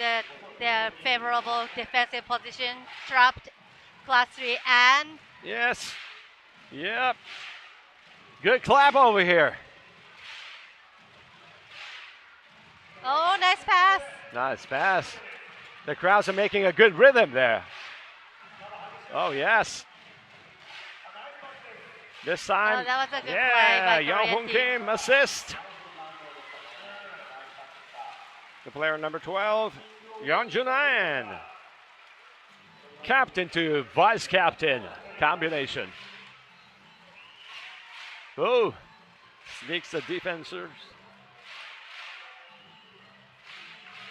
their favorable defensive position, trapped class 3 and Yes. Yep. Good clap over here. oh, nice pass. Nice pass. The crowds are making a good rhythm there. Oh, yes. This time, Oh, that was a good play yeah, by Young Korean Hoon team. Kim assist. The player number 12, Yeon Junan. Captain to vice captain combination. Oh, sneaks the defenders.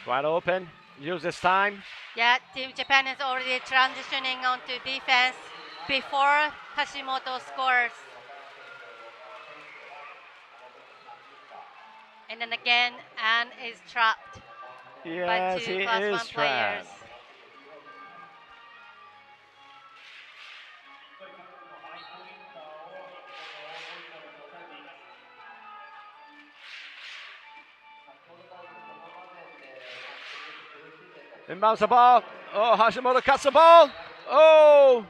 Wide open. Use this time. Yeah, Team Japan is already transitioning onto defense before Hashimoto scores. And then again, Anne is trapped by Yes, two he class is 1 players. trapped. Inbounds the ball. Oh, Hashimoto cuts the ball. Oh!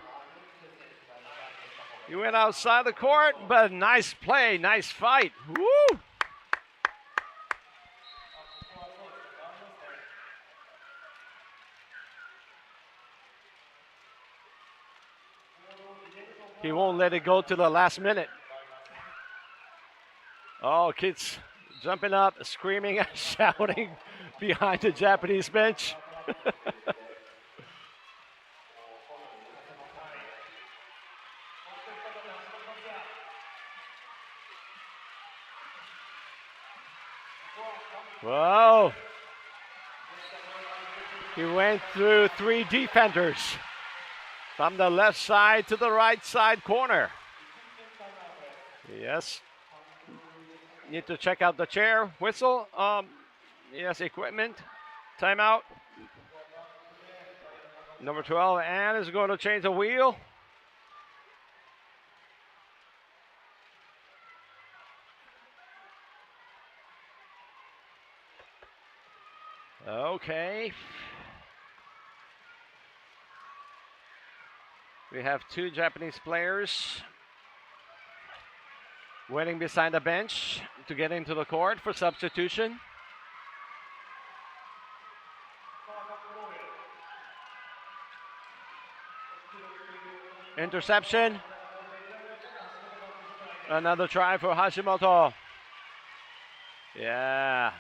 He went outside the court, but nice play, nice fight. Woo! He won't let it go to the last minute. Oh, kids jumping up, screaming and shouting behind the Japanese bench. Whoa. He went through 3 defenders from the left side to the right side corner. Yes. Need to check out the chair. Whistle. Yes, equipment. Timeout. Number 12, Ann is going to change the wheel. Okay. We have 2 Japanese players waiting beside the bench to get into the court for substitution. Interception. Another try for Hashimoto. Yeah.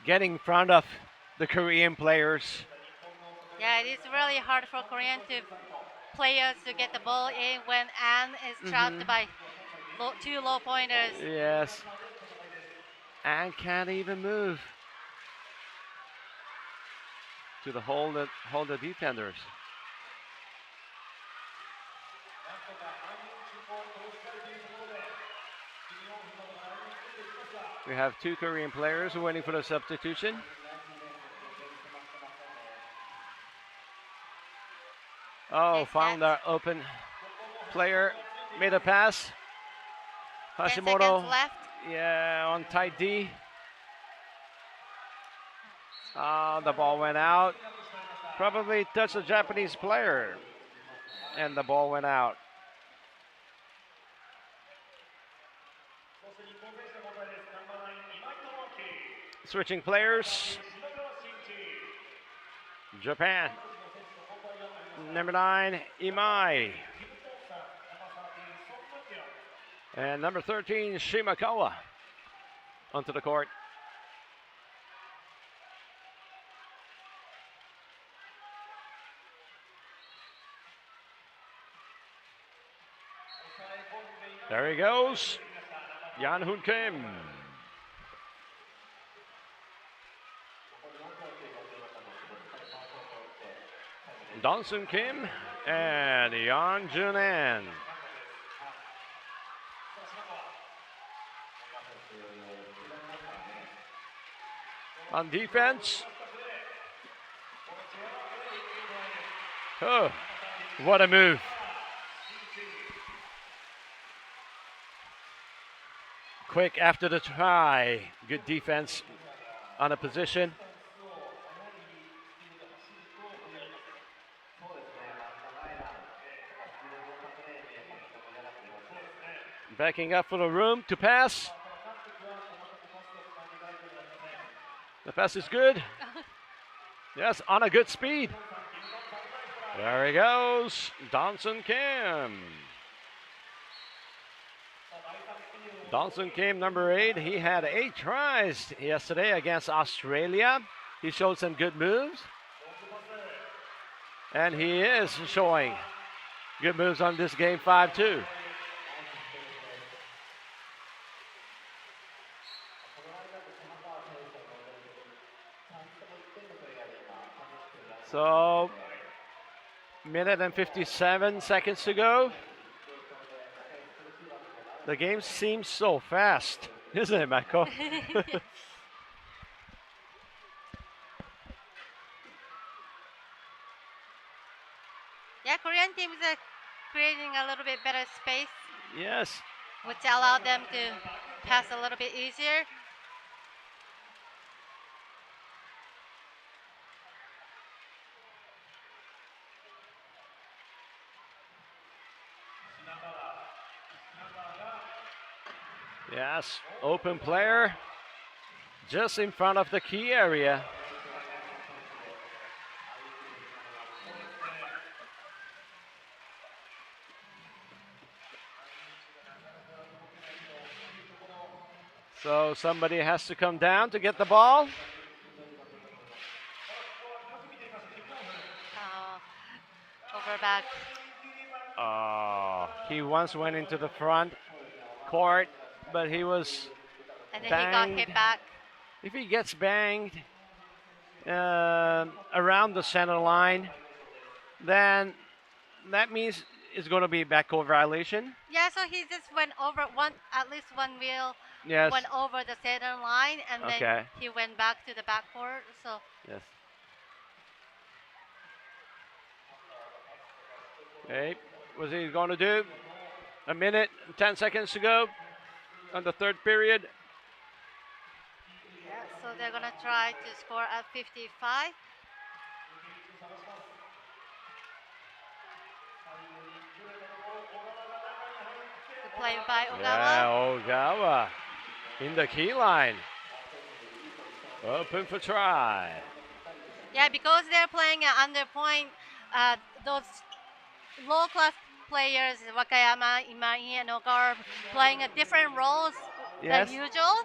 Getting in front of the Korean players. Yeah, it is really hard for Korean players to get the ball in when Anne is trapped by 2 low pointers. Yes. And can't even move to hold the defenders. We have 2 Korean players waiting for the substitution. Oh, found our open player, made a pass. 10 Hashimoto, seconds left. yeah, on tight D. The ball went out. Probably touched a Japanese player, and the ball went out. Switching players. Japan. Number 9, Imai. And number 13, Shimakawa onto the court. There he goes. Yan Hoon Kim. Donsun Kim and Yeon Junan. On defense, Oh, what a move. Quick after the try. Good defense on a position. Backing up for the room to pass. The pass is good. Yes, on a good speed. There he goes. Donson Kim. Donson Kim, number 8. He had 8 tries yesterday against Australia. He showed some good moves. And he is showing good moves on this game 5 too. So, minute and 57 seconds to go. The game seems so fast, isn't it, Makiko? Yeah, Korean teams are creating a little bit better space, Yes. which allowed them to pass a little bit easier. Yes, open player just in front of the key area. So somebody has to come down to get the ball. Over back. He once went into the front court, but he was And then banged. he got hit back. If he gets banged around the center line, then that means it's going to be backcourt violation. Yeah, so he just went over at least one wheel. Yes. Went over the center line, and then Okay. he went back to the backcourt. So Yes. Okay, what's he going to do? A minute and 10 seconds to go on the third period. yeah, so they're gonna try to score at 55. Good play by Ogawa. Yeah, Ogawa in the key line. Open for try. Yeah, because they're playing under point, those low-class players, Wakayama, Imai, and Ogar, playing different roles Yes. than usual.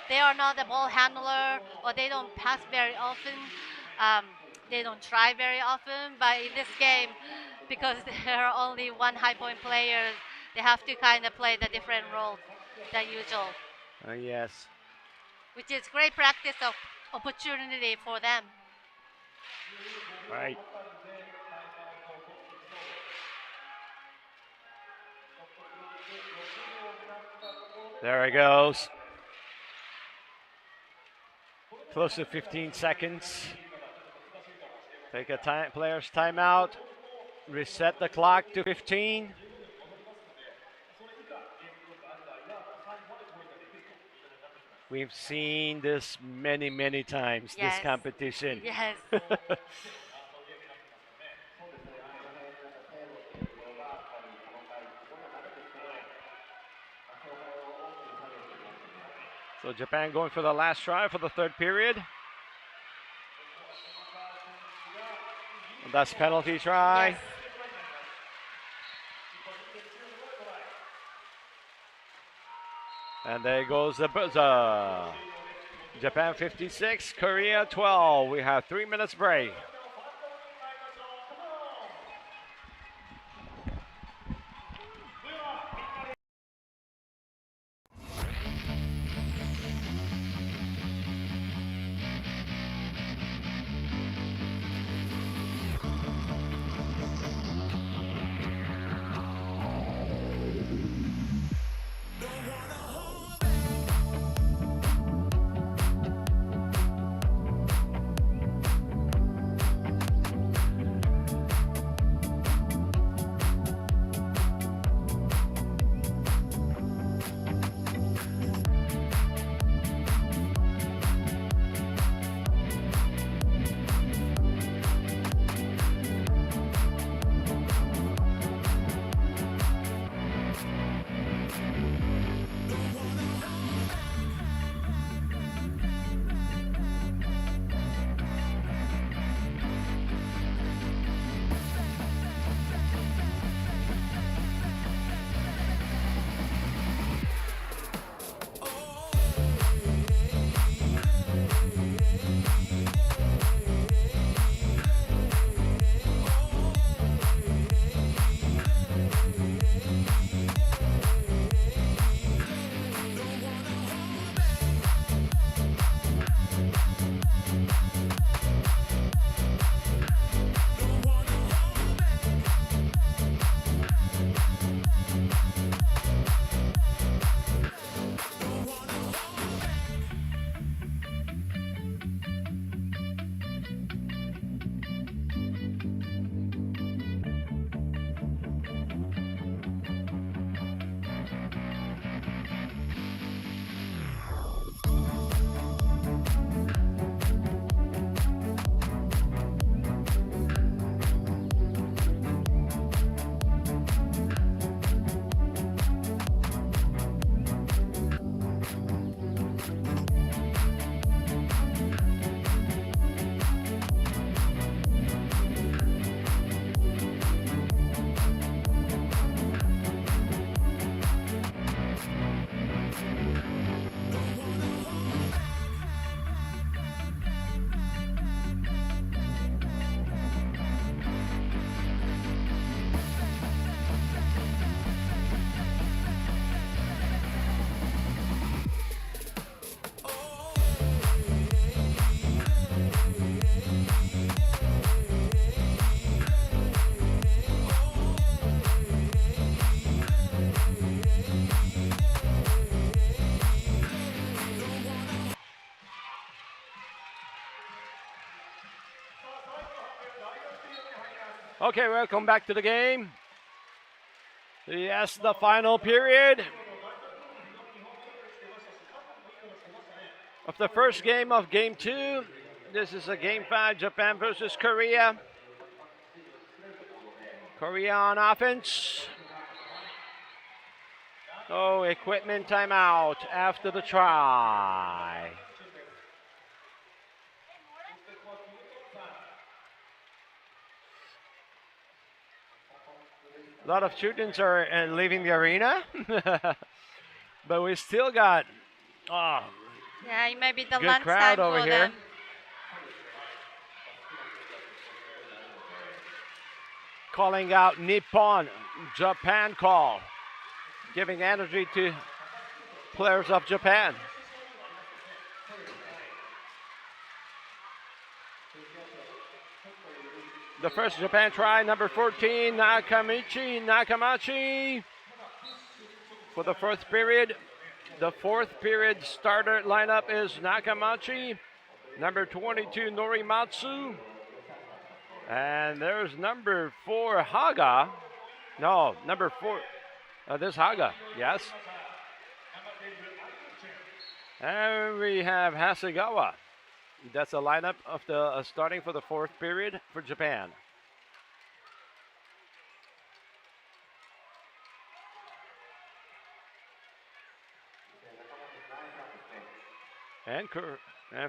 They are not the ball handler, or they don't pass very often. They don't try very often. But in this game, because there are only one high point player, they have to kind of play the different roles than usual, Yes. which is great practice of opportunity for them. Right. There he goes. Close to 15 seconds. Take a player's timeout. Reset the clock to 15. We've seen this many, many times, Yes. this competition. Yes. So Japan going for the last try for the third period. And that's penalty try. Yes. And there goes the buzzer. Japan 56, Korea 12. We have 3 minutes break. Okay, welcome back to the game. Yes, the final period of the first game of Game 2. This is a Game 5, Japan versus Korea. Korea on offense. Oh, equipment timeout after the try. A lot of students are leaving the arena, but we still got Yeah, it might be the good lunch crowd time over for here. them. Calling out Nippon, Japan call, giving energy to players of Japan. The first Japan try, number 14, Nakamachi. For the fourth period, the fourth period starter lineup is Nakamachi, number 22, Norimatsu, and there's number 4, Haga. No, number 4, this Haga, yes. And we have Hasegawa. That's a lineup of the starting for the fourth period for Japan. And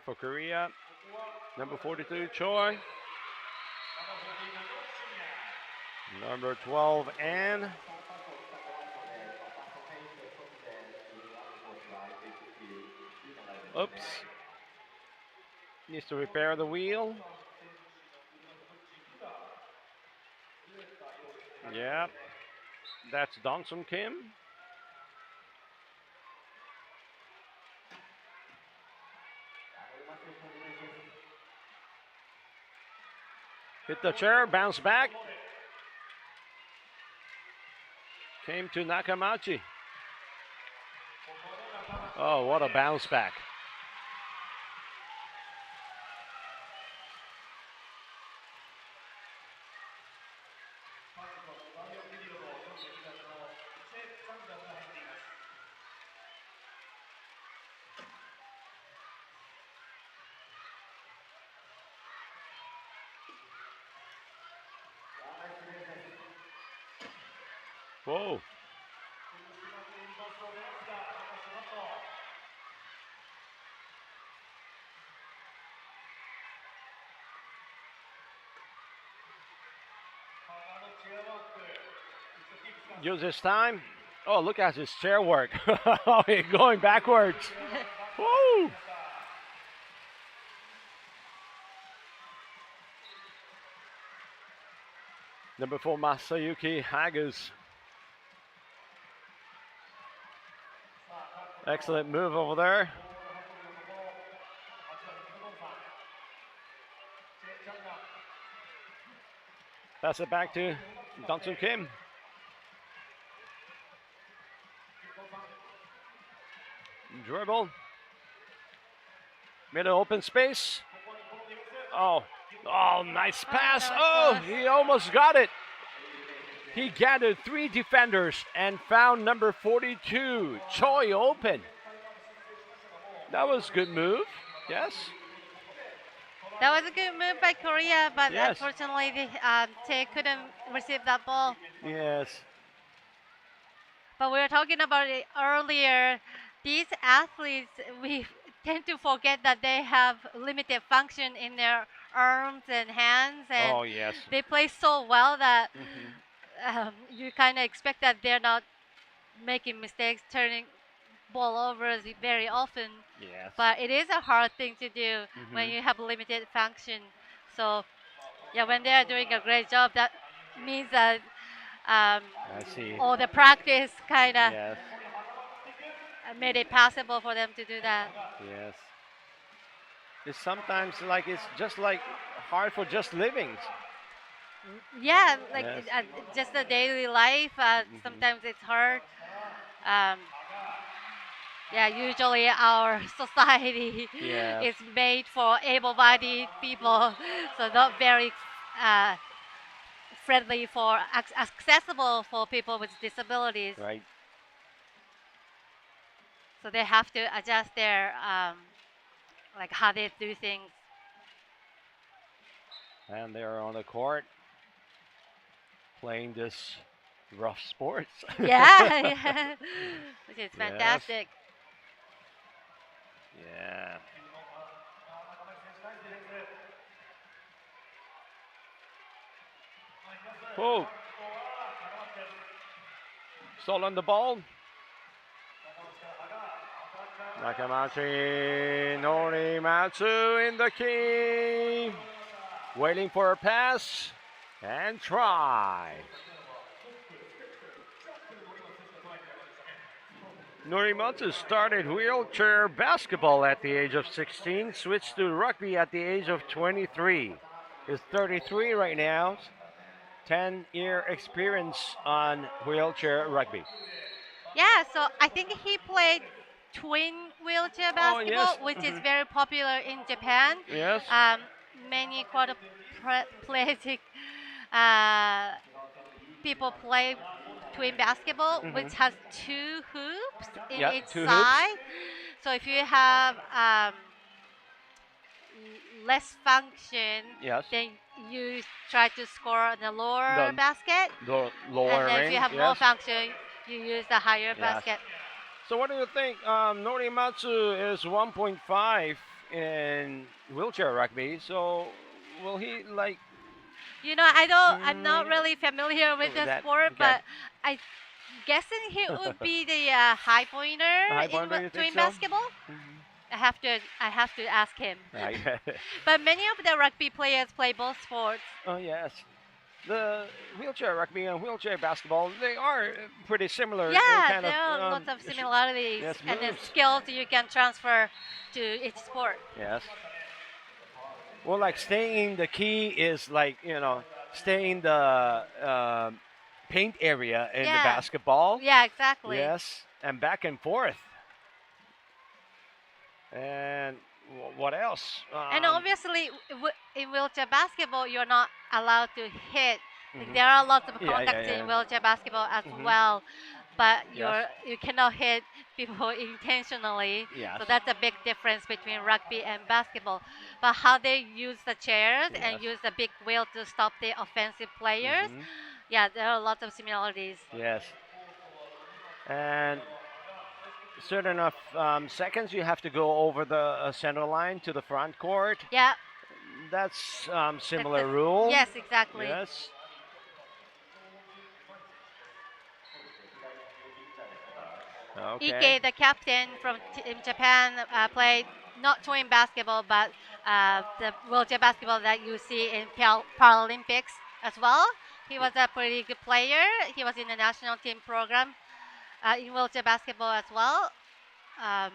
for Korea, number 42, Choi. Number 12, An. Oops. Needs to repair the wheel. Yeah. That's Dongsun Kim. Hit the chair, bounce back. Came to Nakamachi. Oh, what a bounce back. Whoa. Use his time. Oh, look at his chair work. Oh, he's going backwards. Woo! Number 4, Masayuki Hagus. Excellent move over there. Pass it back to Dongsun Kim. Dribble. Made an open space. Oh, nice pass. Oh, he almost got it. He gathered 3 defenders and found number 42, Choi, open. That was a good move. Yes. That was a good move by Korea, but Yes. unfortunately, they couldn't receive that ball. Yes. But we were talking about it earlier. These athletes, we tend to forget that they have limited function in their arms and hands, and Oh, yes. they play so well that you kind of expect that they're not making mistakes, turning ball over very often. Yes. But it is a hard thing to do when you have limited function. So, yeah, when they are doing a great job, that means that I see. all the practice kind of Yes. made it possible for them to do that. Yes. It's sometimes like it's just like hard for just living. Yeah, like Yes. just the daily life. Sometimes it's hard. Yeah, usually our society Yes. is made for able-bodied people, so not very friendly for accessible for people with disabilities. Right. So they have to adjust their like how they do things. And they're on the court playing this rough sports. Yeah, yeah. Which is Yes. fantastic. Yeah. Oh. Stolen the ball. Nakamachi Norimatsu in the key. Waiting for a pass. And try. Norimatsu started wheelchair basketball at the age of 16, switched to rugby at the age of 23. He's 33 right now. 10-year experience on wheelchair rugby. Yeah, so I think he played twin wheelchair Oh, yes. basketball, which is very popular in Japan. Yes. Many quadriplegic uh, people play twin basketball, which has two hoops in Yep, each 2 hoops. side. So if you have less function, Yes. then you try to score on the lower The basket. lower And then if ring. you have more Yes. function, you use the higher Yes. basket. So what do you think? Norimatsu is 1.5 in wheelchair rugby. So will he like You know, I'm not really familiar with the that? sport, Okay. but I guessing he would be the high pointer High in pointer, you think twin so? basketball. I have to ask him. Right. But many of the rugby players play both sports. Oh yes. The wheelchair rugby and wheelchair basketball, they are pretty similar in Yeah, kind there of are lots of similarities yes, and the moves. skills you can transfer to each sport. Yes. Well, like staying the key is like, staying the paint area in the Yeah. basketball. Yeah, exactly. Yes, and back and forth. And what else? And obviously, in wheelchair basketball, you're not allowed to hit. Like, Mhm. there are lots of Yeah, contacts yeah, in yeah. wheelchair basketball as Mhm. well, but Yes. you cannot hit people intentionally. Yes. So that's a big difference between rugby and basketball. But how they use the chairs and Yes. use the big wheel to stop the offensive players, Mhm. yeah, there are lots of similarities. Yes. And certain enough seconds you have to go over the center line to the front court. Yeah, That's that's similar rule. yes, exactly. Yes. Okay. Ike, the captain from Team Japan, played not twin basketball, but the wheelchair basketball that you see in Paralympics as well. He was a pretty good player. He was in the national team program in wheelchair basketball as well. Um,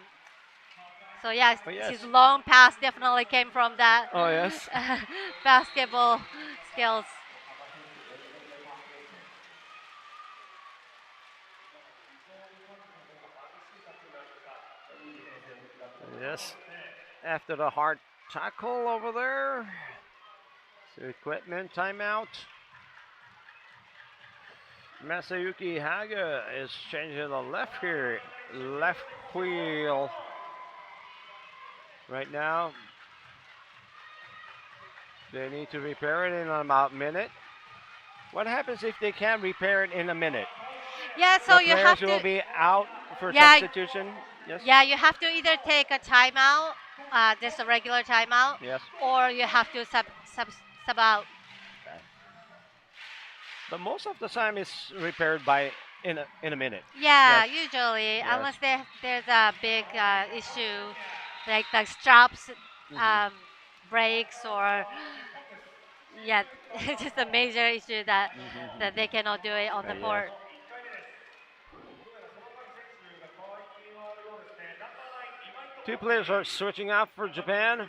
so yeah, Oh, yes. his long pass definitely came from that Oh yes. basketball skills. Yes. After the hard tackle over there. So equipment timeout. Masayuki Haga is changing the left wheel right now. They need to repair it in about a minute. What happens if they can't repair it in a minute? Yeah, so The you have players will to. be out for Yeah, substitution. Yes. yeah, you have to either take a timeout, just a regular timeout, Yes. or you have to sub out. But most of the time it's repaired by in a minute. Yeah, Yes. usually, Yes. unless there's a big issue, like the straps um, breaks or yeah, it's just a major issue that they cannot do it on the Yes. court. Two players are switching out for Japan.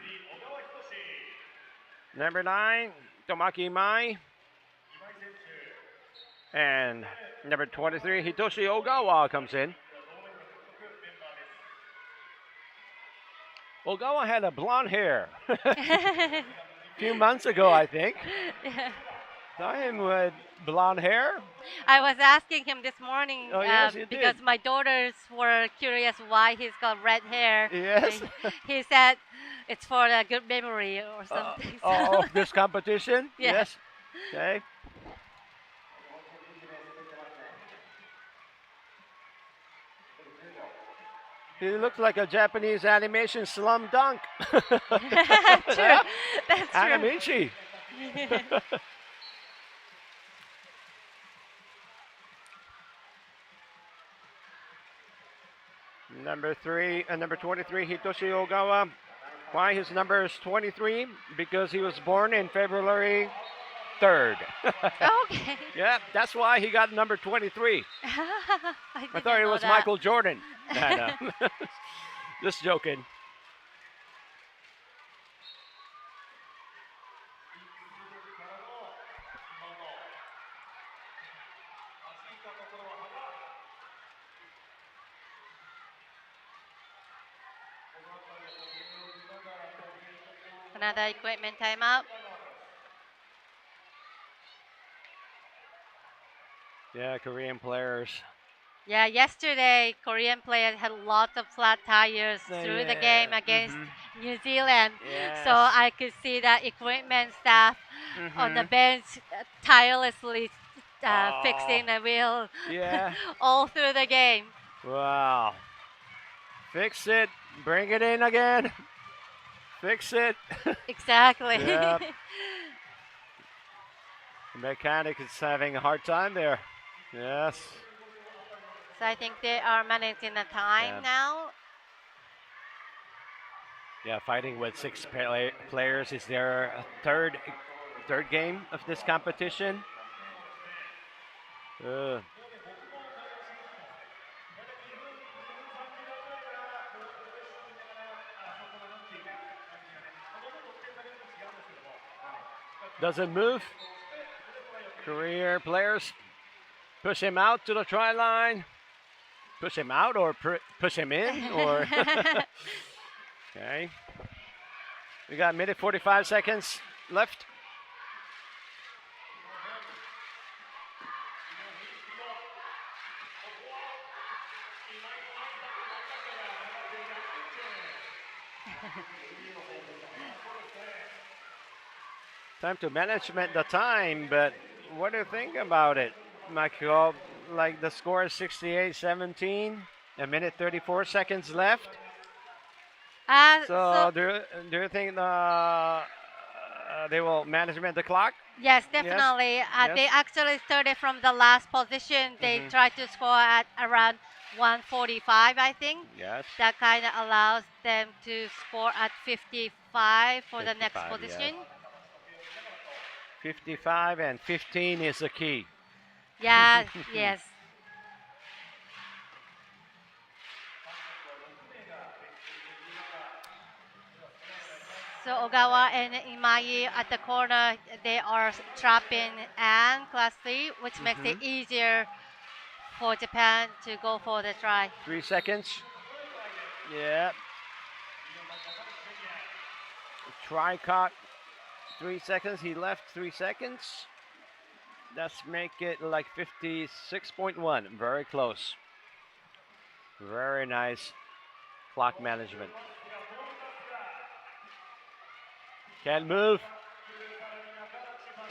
Number 9, Tomaki Mai. And number 23, Hitoshi Ogawa comes in. Ogawa had a blonde hair a few months ago, I think. Yeah. Saw him with blonde hair. I was asking him this morning Oh, yes, you because did. my daughters were curious why he's got red hair. Yes. And he said it's for a good memory or Uh, something. oh, So, of this competition? yeah. Yes. Okay. He looks like a Japanese animation slum dunk. True. That's true. Anamichi. Number 23, Hitoshi Ogawa. Why his number is 23? Because he was born in February 3rd. Okay. Yeah, that's why he got number 23. I I thought didn't it know was that. Michael Jordan. And, just joking. Another equipment timeout. Yeah, Korean players. Yeah, yesterday Korean players had lots of flat tires through the game against New Zealand. Yes. So I could see that equipment staff on the bench tirelessly fixing the wheel Yeah. all through the game. Wow. Fix it. Bring it in again. Fix it. Exactly. Yep. The mechanic is having a hard time there. Yes. So I think they are managing the time Yeah. now. Yeah, fighting with six players is their third game of this competition. Doesn't move. Career players push him out to the try line. Push him out or push him in or okay. We got a minute 45 seconds left. Time to management the time, but what do you think about it, Makiko? Like the score is 68-17, a minute 34 seconds left. So do you think they will management the clock? Yes, definitely. Yes. They actually started from the last position. They tried to score at around 145, I think. Yes. That kind of allows them to score at 55 for the next 55, position. 55 and 15 is the key. Yeah, yes. So Ogawa and Imai at the corner, they are trapping and class 3, which makes it easier for Japan to go for the try. 3 seconds. Yeah. Try caught 3 seconds. He left 3 seconds. Let's make it like 56.1. Very close. Very nice clock management. Can't move.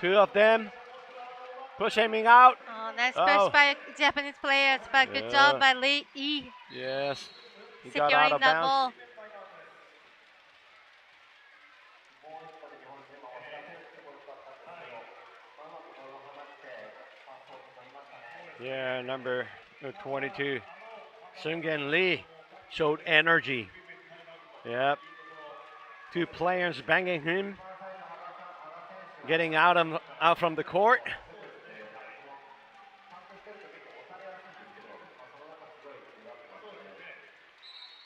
2 of them. Push aiming out. Oh, nice push by Japanese players, but good job by Lee E. Yes. He securing got out of that bounds. ball. Yeah, number 22, Seungen Lee showed energy. Yep. 2 players banging him, getting out from the court.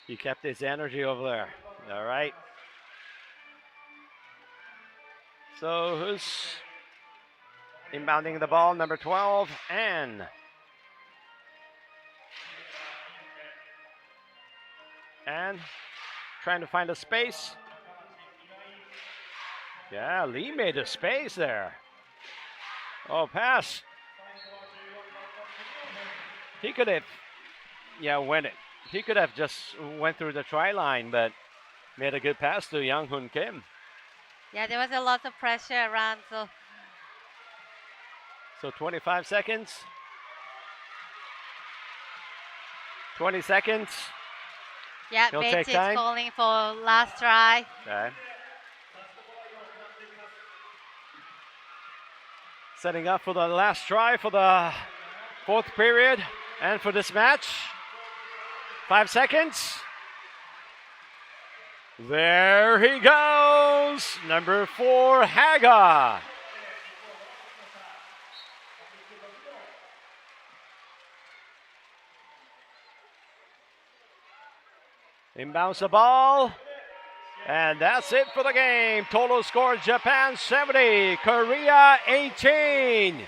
He kept his energy over there. All right. So who's inbounding the ball? Number 12, Ann. And trying to find a space. Yeah, Lee made a space there. Oh, pass. He could have, win it. He could have just went through the try line, but made a good pass to Yang Hoon Kim. Yeah, there was a lot of pressure around, so So 25 seconds. 20 seconds. yeah, He'll Beatty take is time. calling for last try. Okay. Setting up for the last try for the fourth period and for this match. 5 seconds. There he goes. Number 4, Haga. Inbounds the ball. And that's it for the game. Total score, Japan 70, Korea 18.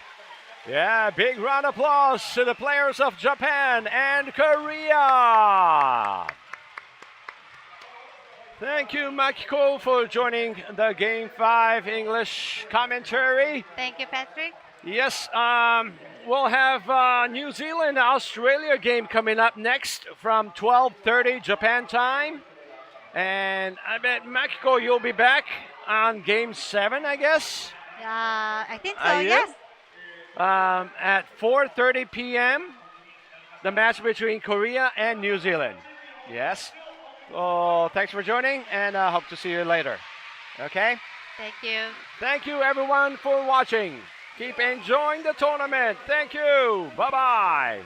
Yeah, big round of applause to the players of Japan and Korea. Thank you, Makiko, for joining the Game 5 English commentary. Thank you, Patrick. Yes, we'll have New Zealand-Australia game coming up next from 12:30 Japan time. And I bet, Makiko, you'll be back on Game 7, I guess? I think so, Are you? yes. At 4:30 p.m., the match between Korea and New Zealand. Yes. Oh, thanks for joining, and I hope to see you later. Okay? Thank you. Thank you, everyone, for watching. Keep enjoying the tournament. Thank you. Bye-bye.